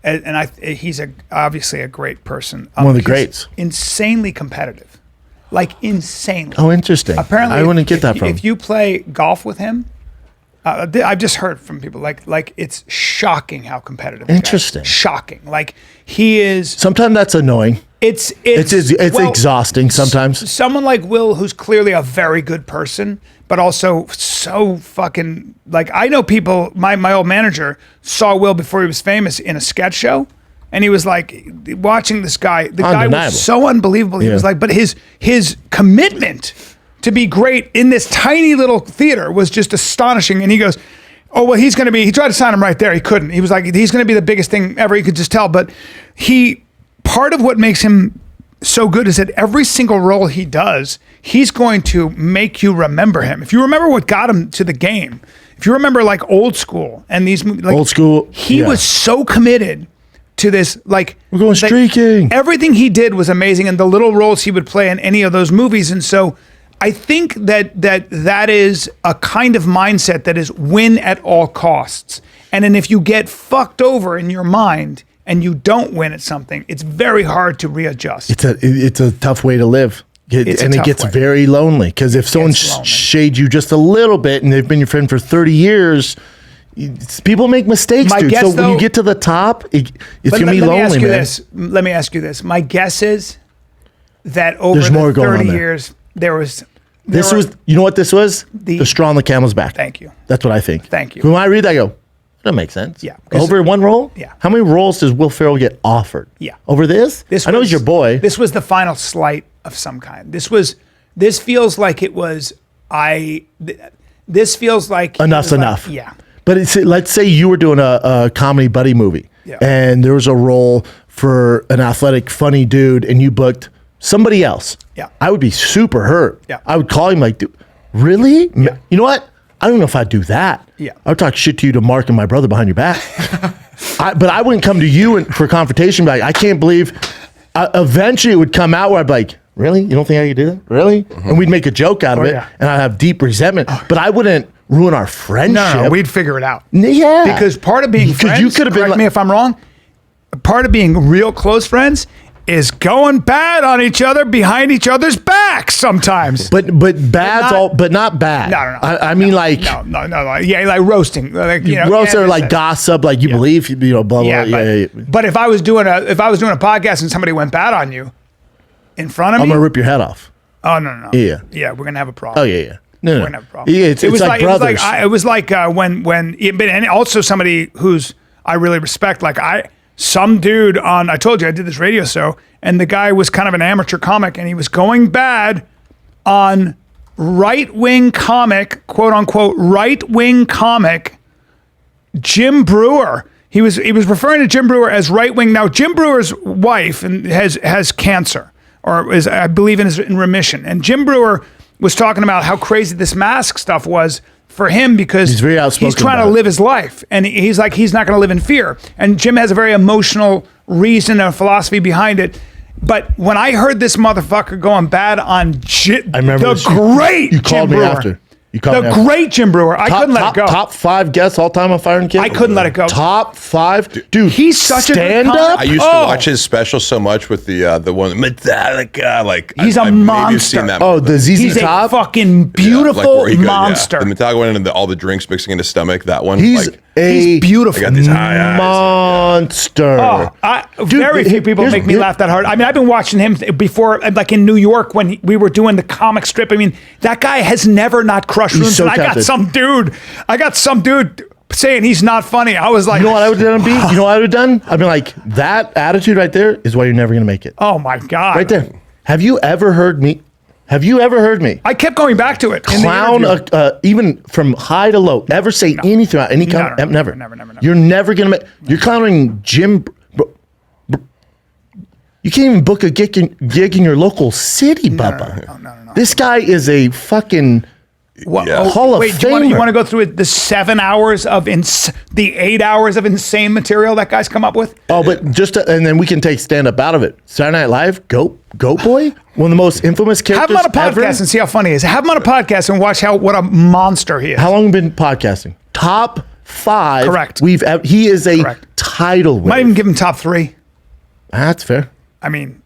B: And he's obviously a great person.
A: One of the greats.
B: Insanely competitive. Like insanely.
A: Oh, interesting.
B: Apparently,
A: I wouldn't get that from him.
B: If you play golf with him, I've just heard from people like it's shocking how competitive.
A: Interesting.
B: Shocking. Like he is.
A: Sometimes that's annoying.
B: It's
A: exhausting sometimes.
B: Someone like Will, who's clearly a very good person, but also so fucking like I know people. My old manager saw Will before he was famous in a sketch show, and he was like watching this guy. The guy was so unbelievable. He was like, but his commitment to be great in this tiny little theater was just astonishing. And he goes, oh, well, he tried to sign him right there. He couldn't. He was like, he's going to be the biggest thing ever. You could just tell. But part of what makes him so good is that every single role he does, he's going to make you remember him. If you remember what got him to the game, if you remember like Old School and these movies, like
A: Old School,
B: he was so committed to this, like
A: we're going streaking.
B: Everything he did was amazing, and the little roles he would play in any of those movies. And so I think that is a kind of mindset that is win at all costs. And then if you get fucked over in your mind and you don't win at something, it's very hard to readjust.
A: It's a tough way to live. It gets very lonely because if someone shades you just a little bit and they've been your friend for 30 years, people make mistakes, dude. So when you get to the top, it's going to be lonely, man.
B: Let me ask you this. My guess is that over
A: There's more
B: the
A: going
B: 30
A: on
B: years,
A: you know what this was? The straw on the camel's back.
B: Thank you.
A: That's what I think.
B: Thank you.
A: When I read that, I go, that makes sense.
B: Yeah.
A: Over one role?
B: Yeah.
A: How many roles does Will Ferrell get offered?
B: Yeah.
A: Over this? I know he's your boy.
B: This was the final slight of some kind. This feels like it was, this feels like.
A: Enough's enough.
B: Yeah.
A: But let's say you were doing a comedy buddy movie and there was a role for an athletic, funny dude and you booked somebody else.
B: Yeah.
A: I would be super hurt.
B: Yeah.
A: I would call him like, dude, really?
B: Yeah.
A: You know what? I don't know if I'd do that.
B: Yeah.
A: I would talk shit to you to Mark and my brother behind your back. But I wouldn't come to you for confrontation. Like, I can't believe. Eventually, it would come out where I'd be like, really? You don't think I could do that? Really? And we'd make a joke out of it, and I'd have deep resentment. But I wouldn't ruin our friendship.
B: No, we'd figure it out.
A: Yeah.
B: Because part of being friends,
A: you could have been
B: correct me if I'm wrong, part of being real close friends is going bad on each other behind each other's backs sometimes.
A: But not bad.
B: No.
A: I mean, like
B: no. Yeah, like roasting. Like,
A: roast or like gossip, like you believe, blah blah.
B: Yeah, but if I was doing a podcast and somebody went bad on you in front of me,
A: I'm gonna rip your head off.
B: Oh no. Yeah, we're gonna have a problem.
A: Oh yeah. No.
B: We're gonna have a problem.
A: Yeah, it's like brothers.
B: It was like and also somebody who's I really respect. Like some dude I told you I did this radio show, and the guy was kind of an amateur comic, and he was going bad on right-wing comic, quote unquote, right-wing comic Jim Breuer. He was referring to Jim Breuer as right-wing. Now, Jim Brewer's wife has cancer, or is, I believe, in remission. And Jim Breuer was talking about how crazy this mask stuff was for him because
A: he's very outspoken.
B: He's trying to live his life, and he's like he's not going to live in fear. And Jim has a very emotional reason and philosophy behind it. But when I heard this motherfucker going bad on
A: I remember
B: great
A: you
B: Jim
A: called me
B: Breuer,
A: after. You call
B: The
A: me
B: great Jim Breuer. I couldn't let it go.
A: Top 5 guests all time on Fire and Kid.
B: I couldn't let it go.
A: Top 5, dude.
B: He's such a good
A: stand
B: comic.
A: up.
D: I used to watch his special so much with the one Metallica. Like
B: He's a
D: maybe you've
B: monster.
D: seen that.
A: Oh, the ZZ
B: He's
A: Top.
B: a fucking beautiful
D: where he
B: monster.
D: the Metallica one and all the drinks mixing in his stomach. That one.
A: He's
D: like,
A: a
B: beautiful.
D: I got these high eyes.
A: monster.
B: Very few people make me laugh that hard. I mean, I've been watching him before, like in New York when we were doing the comic strip. I mean, that guy has never not crushed
A: He's
B: rooms.
A: so
B: And I got some dude saying he's not funny. I was like,
A: You know what I would have done, B? You know what I would have done? I'd be like, that attitude right there is why you're never going to make it.
B: oh my God.
A: Right there. Have you ever heard me?
B: I kept going back to it. in the
A: Clown,
B: interview.
A: even from high to low, never say anything about any kind.
B: No,
A: Never.
B: never.
A: You're never gonna make. You're clowning Jim. You can't even book a gig in your local city, Bubba.
B: No.
A: This guy is a fucking Hall of
B: Wait,
A: Famer.
B: do you want to go through the 7 hours of the 8 hours of insane material that guy's come up with?
A: Oh, but and then we can take stand up out of it. Saturday Night Live, Goat Boy, one of the most infamous characters
B: Have him on a podcast
A: ever.
B: and see how funny he is. Have him on a podcast and watch what a monster he is.
A: How long have you been podcasting? Top 5.
B: Correct.
A: He is a
B: Correct.
A: title winner.
B: Might even give him top 3.
A: That's fair.
B: I mean,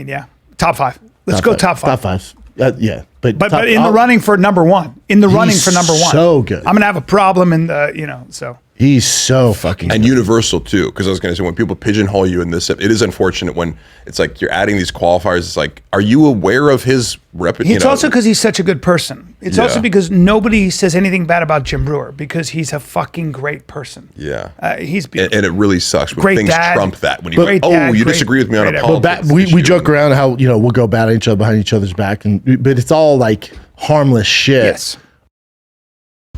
B: yeah, top 5. Let's go top 5.
A: Top 5. Yeah, but
B: But in the running for number 1. In the running for number 1.
A: So good.
B: I'm gonna have a problem in the so.
A: He's so fucking
D: and
A: good.
D: universal too, because I was going to say when people pigeonhole you in this, it is unfortunate when it's like you're adding these qualifiers. It's like, are you aware of his reputation?
B: It's also because he's such a good person. It's also because nobody says anything bad about Jim Breuer because he's a fucking great person.
D: Yeah,
B: He's beautiful.
D: and it really sucks when
B: Great
D: things
B: dad.
D: trump that. When you
B: Great
D: go,
B: dad,
D: you
B: great-
D: disagree with me on a
B: great
D: politics
A: we
D: issue.
A: joke around how we'll go bad at each other behind each other's back, but it's all like harmless shit.
B: Yes.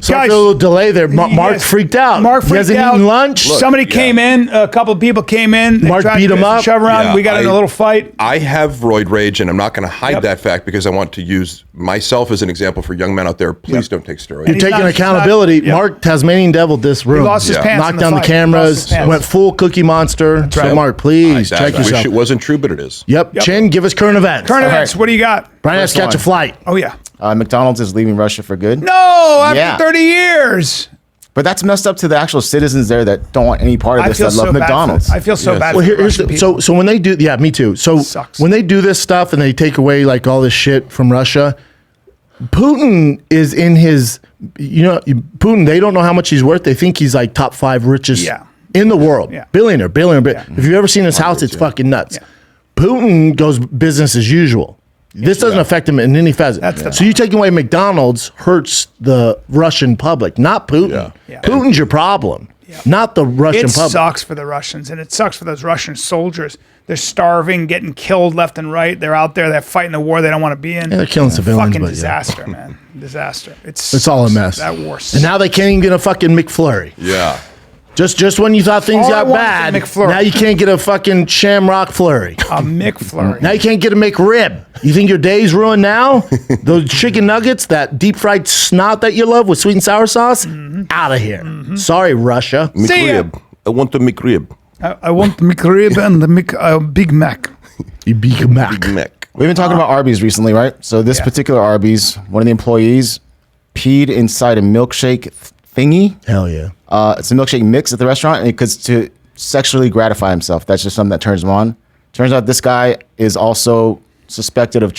A: So
B: Guys,
A: after a little delay there, Mark
B: yes.
A: freaked out.
B: Mark
A: He
B: freaked
A: hasn't
B: out.
A: eaten lunch.
D: Look,
B: Somebody
D: yeah.
B: came in. A couple of people came in. They
A: Mark
B: tried
A: beat
B: to
A: him
B: get us
A: up.
B: to shove around.
D: Yeah,
B: we got in a little fight.
D: I have roid rage, and I'm not going to hide
B: Yep.
D: that fact because I want to use myself as an example for young men out there. Please don't take steroids.
A: You're
B: he's
A: taking
B: not-
A: accountability.
B: he's not-
A: Mark Tasmanian deviled this room.
B: lost his pants in
A: Knocked
B: the
A: down the
B: fight.
A: cameras.
B: Lost his pants.
A: Went full Cookie Monster. So
B: right.
A: Mark, please
D: I
A: check
D: wish
A: yourself.
D: it wasn't true, but it is.
A: Yep. Chin, give us current events.
B: Current events. What do you got?
A: Brian has to
C: First
A: catch a
C: one.
A: flight.
B: Oh yeah.
C: McDonald's is leaving Russia for good.
B: No, after
C: Yeah.
B: 30 years.
C: But that's messed up to the actual citizens there that don't want any part of
B: I
C: this,
B: feel
C: that
B: so
C: love
B: bad.
C: McDonald's.
B: I feel so bad.
A: Well,
B: for
A: here's
B: Russian
A: the,
B: people.
A: so when they do, yeah, me too. So
B: Sucks.
A: when they do this stuff and they take away like all this shit from Russia, Putin is in his, Putin. They don't know how much he's worth. They think he's like top 5 richest
B: Yeah.
A: in the world,
B: Yeah.
A: billionaire. If you've ever seen his house, it's fucking nuts.
B: Yeah.
A: Putin goes business as usual. This doesn't affect him in any facet.
B: That's the
A: So you taking away McDonald's hurts the Russian public, not Putin.
D: Yeah.
B: Yeah.
A: Putin's your problem, not the Russian
B: It
A: public.
B: sucks for the Russians, and it sucks for those Russian soldiers. They're starving, getting killed left and right. They're out there. They're fighting a war they don't want to be in.
A: Yeah, they're killing civilians,
B: Fucking
A: but yeah.
B: disaster, man. Disaster.
A: It's all a mess.
B: That war.
A: And now they can't even get a fucking McFlurry.
D: Yeah.
A: Just when you thought things
B: All I
A: got
B: want
A: bad,
B: is a McFlurry.
A: now you can't get a fucking Shamrock Flurry.
B: A McFlurry.
A: Now you can't get a McRib. You think your day's ruined now? Those chicken nuggets, that deep fried snot that you love with sweet and sour sauce, out of here. Sorry, Russia.
B: See ya.
D: McRib. I want the McRib.
B: I want the McRib and the Big Mac.
A: You Big Mac.
D: Big Mac.
C: We've been talking about Arby's recently, right? So this
B: Yeah.
C: particular Arby's, one of the employees peed inside a milkshake thingy.
A: Hell yeah.
C: It's a milkshake mix at the restaurant because to sexually gratify himself. That's just something that turns him on. Turns out this guy is also suspected of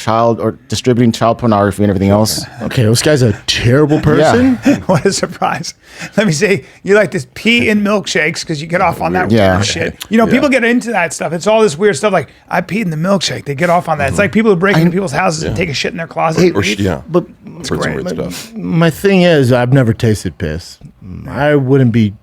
C: distributing child pornography and everything else.
A: Okay, this guy's a terrible person.
B: What a surprise. Let me say, you like this pee in milkshakes because you get off on that
C: Yeah.
B: weird shit. People get into that stuff. It's all this weird stuff like, I peed in the milkshake. They get off on that. It's like people who break into people's houses and take a shit in their closet. and
D: Or
B: leave.
D: yeah.
A: But
D: Heard some
B: great.
D: weird stuff.
A: my thing is, I've never tasted piss. I wouldn't be,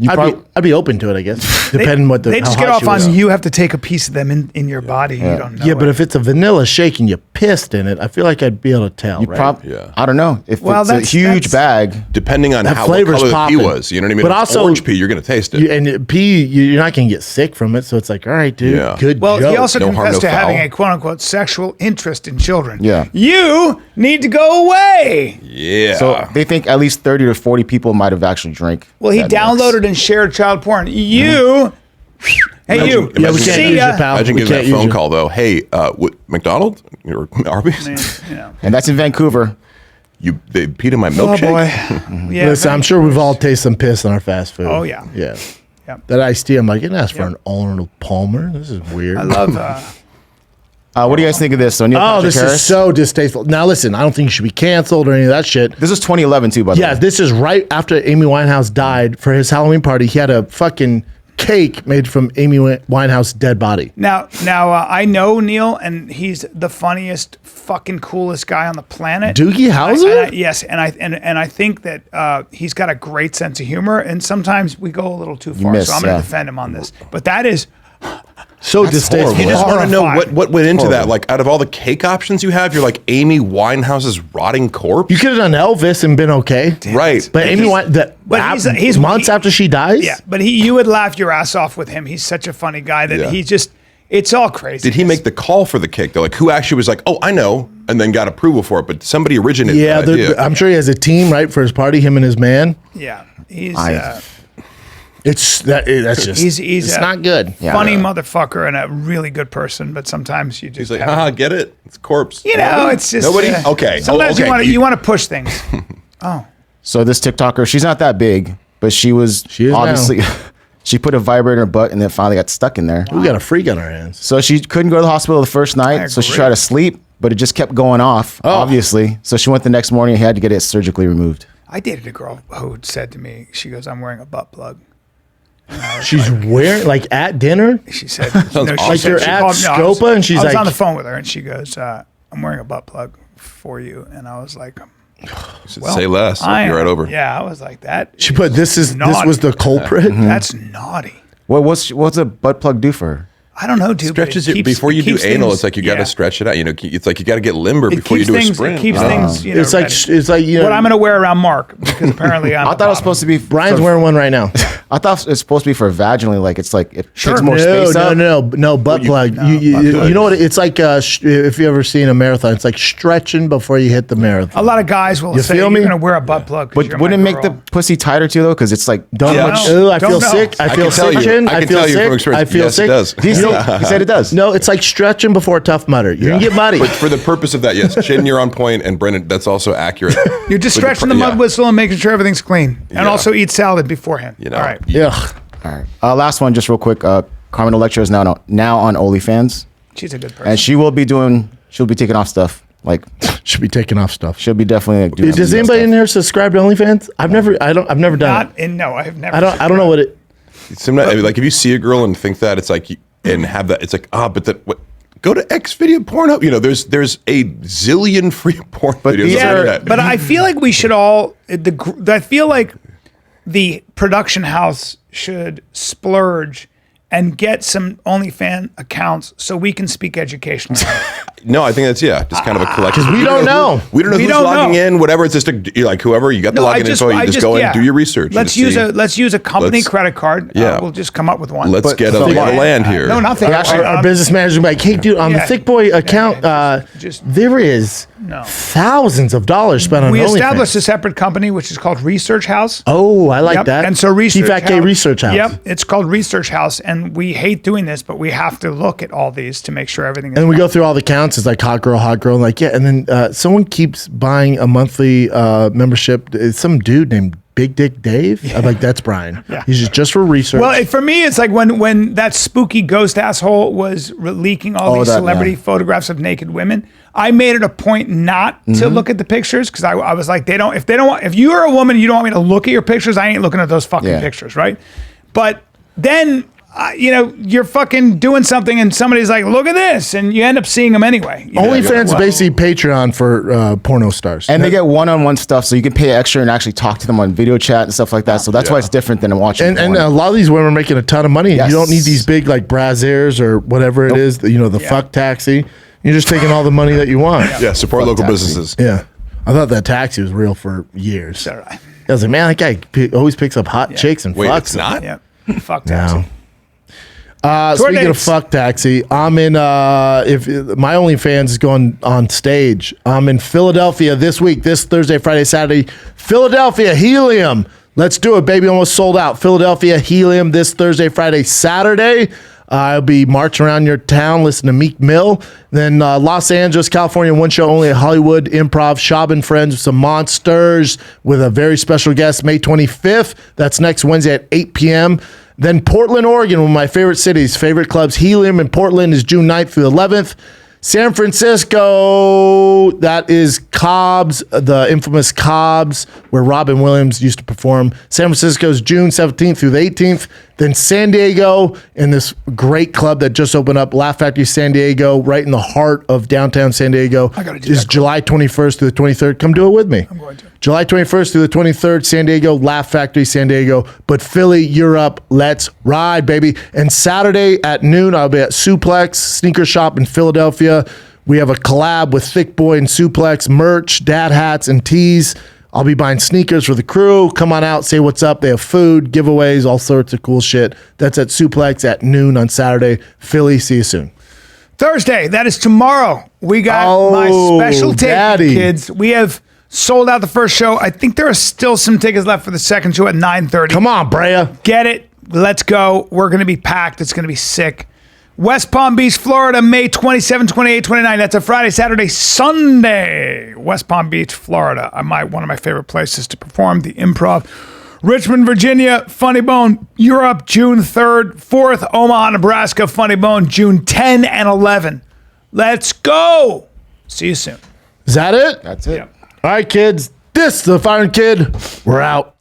A: I'd be open to it, I guess, depending what the.
B: They just
A: how
B: get
A: hot
B: off
A: she
B: on
A: was.
B: you have to take a piece of them in your body. You don't know.
A: Yeah, but
B: it.
A: if it's a vanilla shake and you pissed in it, I feel like I'd be able to tell. Right?
D: Yeah.
C: I don't know. If
B: Well,
C: it's a
B: that's-
C: huge
B: that's-
C: bag,
D: Depending on
A: That
D: what
A: flavor's
D: color the pee
A: popping.
D: was, you know what I mean?
A: But
D: If it's
A: also-
D: orange pee, you're going to taste it.
A: And pee, you're not going to get sick from it. So it's like, all right, dude,
D: Yeah.
A: good
B: Well,
A: joke.
B: he also
D: No harm,
B: confessed
D: no
B: to having
D: foul.
B: a quote unquote sexual interest in children.
C: Yeah.
B: You need to go away.
D: Yeah.
C: so they think at least 30 to 40 people might have actually drank.
B: Well, he
C: that mix.
B: downloaded and shared child porn. You, hey, you,
D: Imagine- Yeah, we
A: can't
B: see
A: use
B: ya.
A: it, pal.
D: Imagine
A: We
D: getting
A: can't
D: that
A: use
D: phone
A: it.
D: call though. Hey, McDonald's or Arby's?
B: You know.
C: And that's in Vancouver.
D: They peed in my
B: Oh
D: milkshake.
B: boy. Yeah.
A: Listen, I'm sure we've all tasted some piss on our fast food.
B: Oh, yeah.
A: Yeah.
B: Yeah.
A: That iced tea, I'm like, you didn't ask for an Arnold Palmer. This is weird.
B: I love.
C: What do you guys think of this? So Neil
A: Oh,
C: Patrick
A: this
C: Harris?
A: is so distasteful. Now, listen, I don't think you should be canceled or any of that shit.
C: This is 2011 too, by the
A: Yeah,
C: way.
A: this is right after Amy Winehouse died. For his Halloween party, he had a fucking cake made from Amy Winehouse's dead body.
B: Now, I know Neil, and he's the funniest, fucking coolest guy on the planet.
A: Doogie Howser?
B: Yes, and I think that he's got a great sense of humor, and sometimes we go a little too far.
C: miss,
B: so I'm going to
C: yeah.
B: defend him on this. But that is
A: So distasteful.
D: You just want to know
B: Horrifying.
D: what went into that.
C: Horrible.
D: Like, out of all the cake options you have, you're like Amy Winehouse's rotting corpse.
A: You could have done Elvis and been okay.
D: Right.
A: But Amy Wine,
B: he's
A: months after she dies?
B: yeah. But you would laugh your ass off with him. He's such a funny guy that
D: Yeah.
B: he just. It's all crazy.
D: Did he make the call for the cake though? Like, who actually was like, "Oh, I know," and then got approval for it? But somebody originated
A: Yeah,
D: that idea.
A: I'm sure he has a team, right, for his party, him and his man.
B: Yeah, he's
A: That's just,
B: he's
A: it's
B: a
A: not good.
B: funny motherfucker and a really good person. But sometimes you just
D: He's like,
B: have-
D: haha, get it? It's a corpse.
B: you know, it's just
D: Nobody? Okay.
B: Sometimes
D: Oh, okay.
B: you want to push things.
C: So this TikToker, she's not that big, but she
A: is
C: obviously she put a vibrator in her butt and then finally got stuck in there.
A: We got a freak on our hands.
C: So she couldn't go to the hospital the first night, so she
B: agree.
C: tried to sleep, but it just kept going off, obviously. So she went the next morning and had to get it surgically removed.
B: I dated a girl who said to me, she goes, "I'm wearing a butt plug."
A: She's wearing, like, at dinner?
B: She said,
A: Like you're at Scopa and she's
B: I was
A: like-
B: on the phone with her and she goes, "I'm wearing a butt plug for you," and I was like, well,
D: Say less. You're right over.
B: Yeah, I was like that.
A: She put, this was
B: naughty.
A: the culprit?
B: That's naughty.
C: What's a butt plug do for her?
B: I don't know, dude. but
D: Stretches
B: it
D: it
B: keeps-
D: before you
B: it
D: do
B: keeps
D: anal.
B: things-
D: It's like you got to
B: yeah.
D: stretch it out. You know, it's like you got to get limber
B: It
D: before you
B: keeps
D: do a
B: things.
D: sprint.
B: It keeps things. You know,
A: It's like,
B: ready.
A: you know.
B: What I'm going to wear around Mark because apparently I'm.
C: I thought it was supposed to be.
A: Brian's
C: for,
A: wearing one right now.
C: I thought it's supposed to be for vaginally, like it's like it
B: Sure.
C: takes more space up.
A: No, butt plug. You know what? It's like if you ever seen a marathon, it's like stretching before you hit the marathon.
B: A lot of guys will
A: You
B: say
A: feel
B: you're
A: me?
B: going to wear a butt plug. 'cause
C: But
B: you're
C: wouldn't it
B: my
C: make the
B: girl.
C: pussy tighter too, though? Because it's like
A: Don't
B: Yeah.
A: much.
B: No,
A: I feel
B: don't know.
A: sick. I feel
D: can tell
A: sick.
D: you.
A: Chin.
D: I can
A: feel
D: tell you from
A: sick.
D: experience.
A: I feel
D: Yes,
A: sick.
D: it does.
C: he said it does.
A: No, it's like stretching before a tough mudder. You're gonna get muddy.
D: But for the purpose of that, yes, Chin, you're on point, and Brendan, that's also accurate.
B: You're just
D: Like
B: stretching the mud whistle and making sure everything's clean, and
D: Yeah.
B: also eat salad beforehand.
D: You know,
B: All right.
A: Ugh.
C: All right. Last one, just real quick. Carmen Electra is now on OnlyFans,
B: She's a good person.
C: and she'll be taking off stuff. Like
A: Should be taking off stuff.
C: she'll be definitely like, doing
A: Does
C: some
A: anybody
C: stuff.
A: in here subscribe to OnlyFans? I've never done it.
B: No, I have never.
A: I don't know what it.
D: Sometimes, I mean, like if you see a girl and think that, it's like, and have that, it's like, but that what? Go to X video Pornhub. You know, there's a zillion free porn videos on the
B: Yeah,
D: internet.
B: but I feel like we should all. I feel like the production house should splurge and get some OnlyFans accounts so we can speak educationally.
D: No, I think that's just kind of a collective.
A: 'Cause we don't know.
D: We don't know
B: We
D: who's
B: don't
D: logging
B: know.
D: in. Whatever, it's just like whoever you got the login info. You just go in and do your research.
B: Let's
D: and
B: use
D: see.
B: a company
D: Let's-
B: credit card.
D: Yeah.
B: We'll just come up with one.
D: Let's get a
C: so
D: lay of
C: what?
D: the land here.
B: No, nothing.
A: Our business manager will be like, hey, dude, on the
B: Yeah.
A: Thick Boy account,
B: just-
A: there is
B: No.
A: thousands of dollars spent on
B: We
A: OnlyFans.
B: established a separate company which is called Research House.
A: Oh, I like
B: Yep.
A: that.
B: And so Research
A: T-Fat-K Research House.
B: Yep, it's called Research House, and we hate doing this, but we have to look at all these to make sure everything is.
A: And we go through all the counts. It's like hot girl, and like, yeah. And then someone keeps buying a monthly membership. It's some dude named Big Dick Dave. I'm like, that's Brian.
B: Yeah.
A: He's just for research.
B: Well, for me, it's like when that spooky ghost asshole was leaking all these celebrity photographs of naked women. I made it a point not to look at the pictures because I was like, if you're a woman, and you don't want me to look at your pictures, I ain't looking at those fucking pictures, right? But then. You're fucking doing something and somebody's like, look at this. And you end up seeing them anyway.
A: OnlyFans is basically Patreon for porno stars.
C: And they get one-on-one stuff, so you can pay extra and actually talk to them on video chat and stuff like that. So that's why it's different than watching.
A: And
C: porn.
A: a lot of these women are making a ton of money.
C: Yes.
A: You don't need these big like brassieres or whatever it is. The fuck taxi. You're just taking all the money that you want.
D: Yeah, support local
C: taxi.
D: businesses.
A: Yeah. I thought that taxi was real for years.
B: All right.
A: I was like, man, that guy always picks up hot chicks and
D: Wait,
A: fucks
D: it's
A: them.
D: not.
B: Yeah. Fuck taxi.
A: No. Speaking of
B: dates.
A: fuck taxi, I'm in. If my OnlyFans is going on stage, I'm in Philadelphia this week. This Thursday, Friday, Saturday. Philadelphia Helium. Let's do it, baby. Almost sold out. Philadelphia Helium this Thursday, Friday, Saturday. I'll be marching around your town, listening to Meek Mill. Then Los Angeles, California, one show only at Hollywood Improv, Shab and Friends with some monsters with a very special guest, May 25th. That's next Wednesday at 8 p.m. Then Portland, Oregon, one of my favorite cities, favorite clubs. Helium in Portland is June 9th through the 11th. San Francisco, that is Cobb's, the infamous Cobb's, where Robin Williams used to perform. San Francisco's June 17th through the 18th. Then San Diego, in this great club that just opened up, Laugh Factory San Diego, right in the heart of downtown San Diego, is July 21st through the 23rd. Come do it with me. I'm going to. July 21st through the 23rd, San Diego, Laugh Factory San Diego. But Philly, Europe, let's ride, baby. And Saturday at noon, I'll be at Suplex Sneaker Shop in Philadelphia. We have a collab with Thick Boy and Suplex, merch, dad hats, and tees. I'll be buying sneakers for the crew. Come on out, say what's up. They have food, giveaways, all sorts of cool shit. That's at Suplex at noon on Saturday. Philly, see you soon.
B: Thursday, that is tomorrow. We got my special ticket, kids. We have sold out the first show. I think there are still some tickets left for the second show at 9:30.
A: Come on, Brea.
B: Get it. Let's go. We're going to be packed. It's going to be sick. West Palm Beach, Florida, May 27, 28, 29. That's a Friday, Saturday, Sunday. West Palm Beach, Florida. One of my favorite places to perform, the Improv. Richmond, Virginia, Funny Bone, Europe, June 3rd. 4th, Omaha, Nebraska, Funny Bone, June 10 and 11. Let's go. See you soon.
A: Is that it?
C: That's it.
B: Yep.
A: All right, kids. This is the Fire Kid. We're out.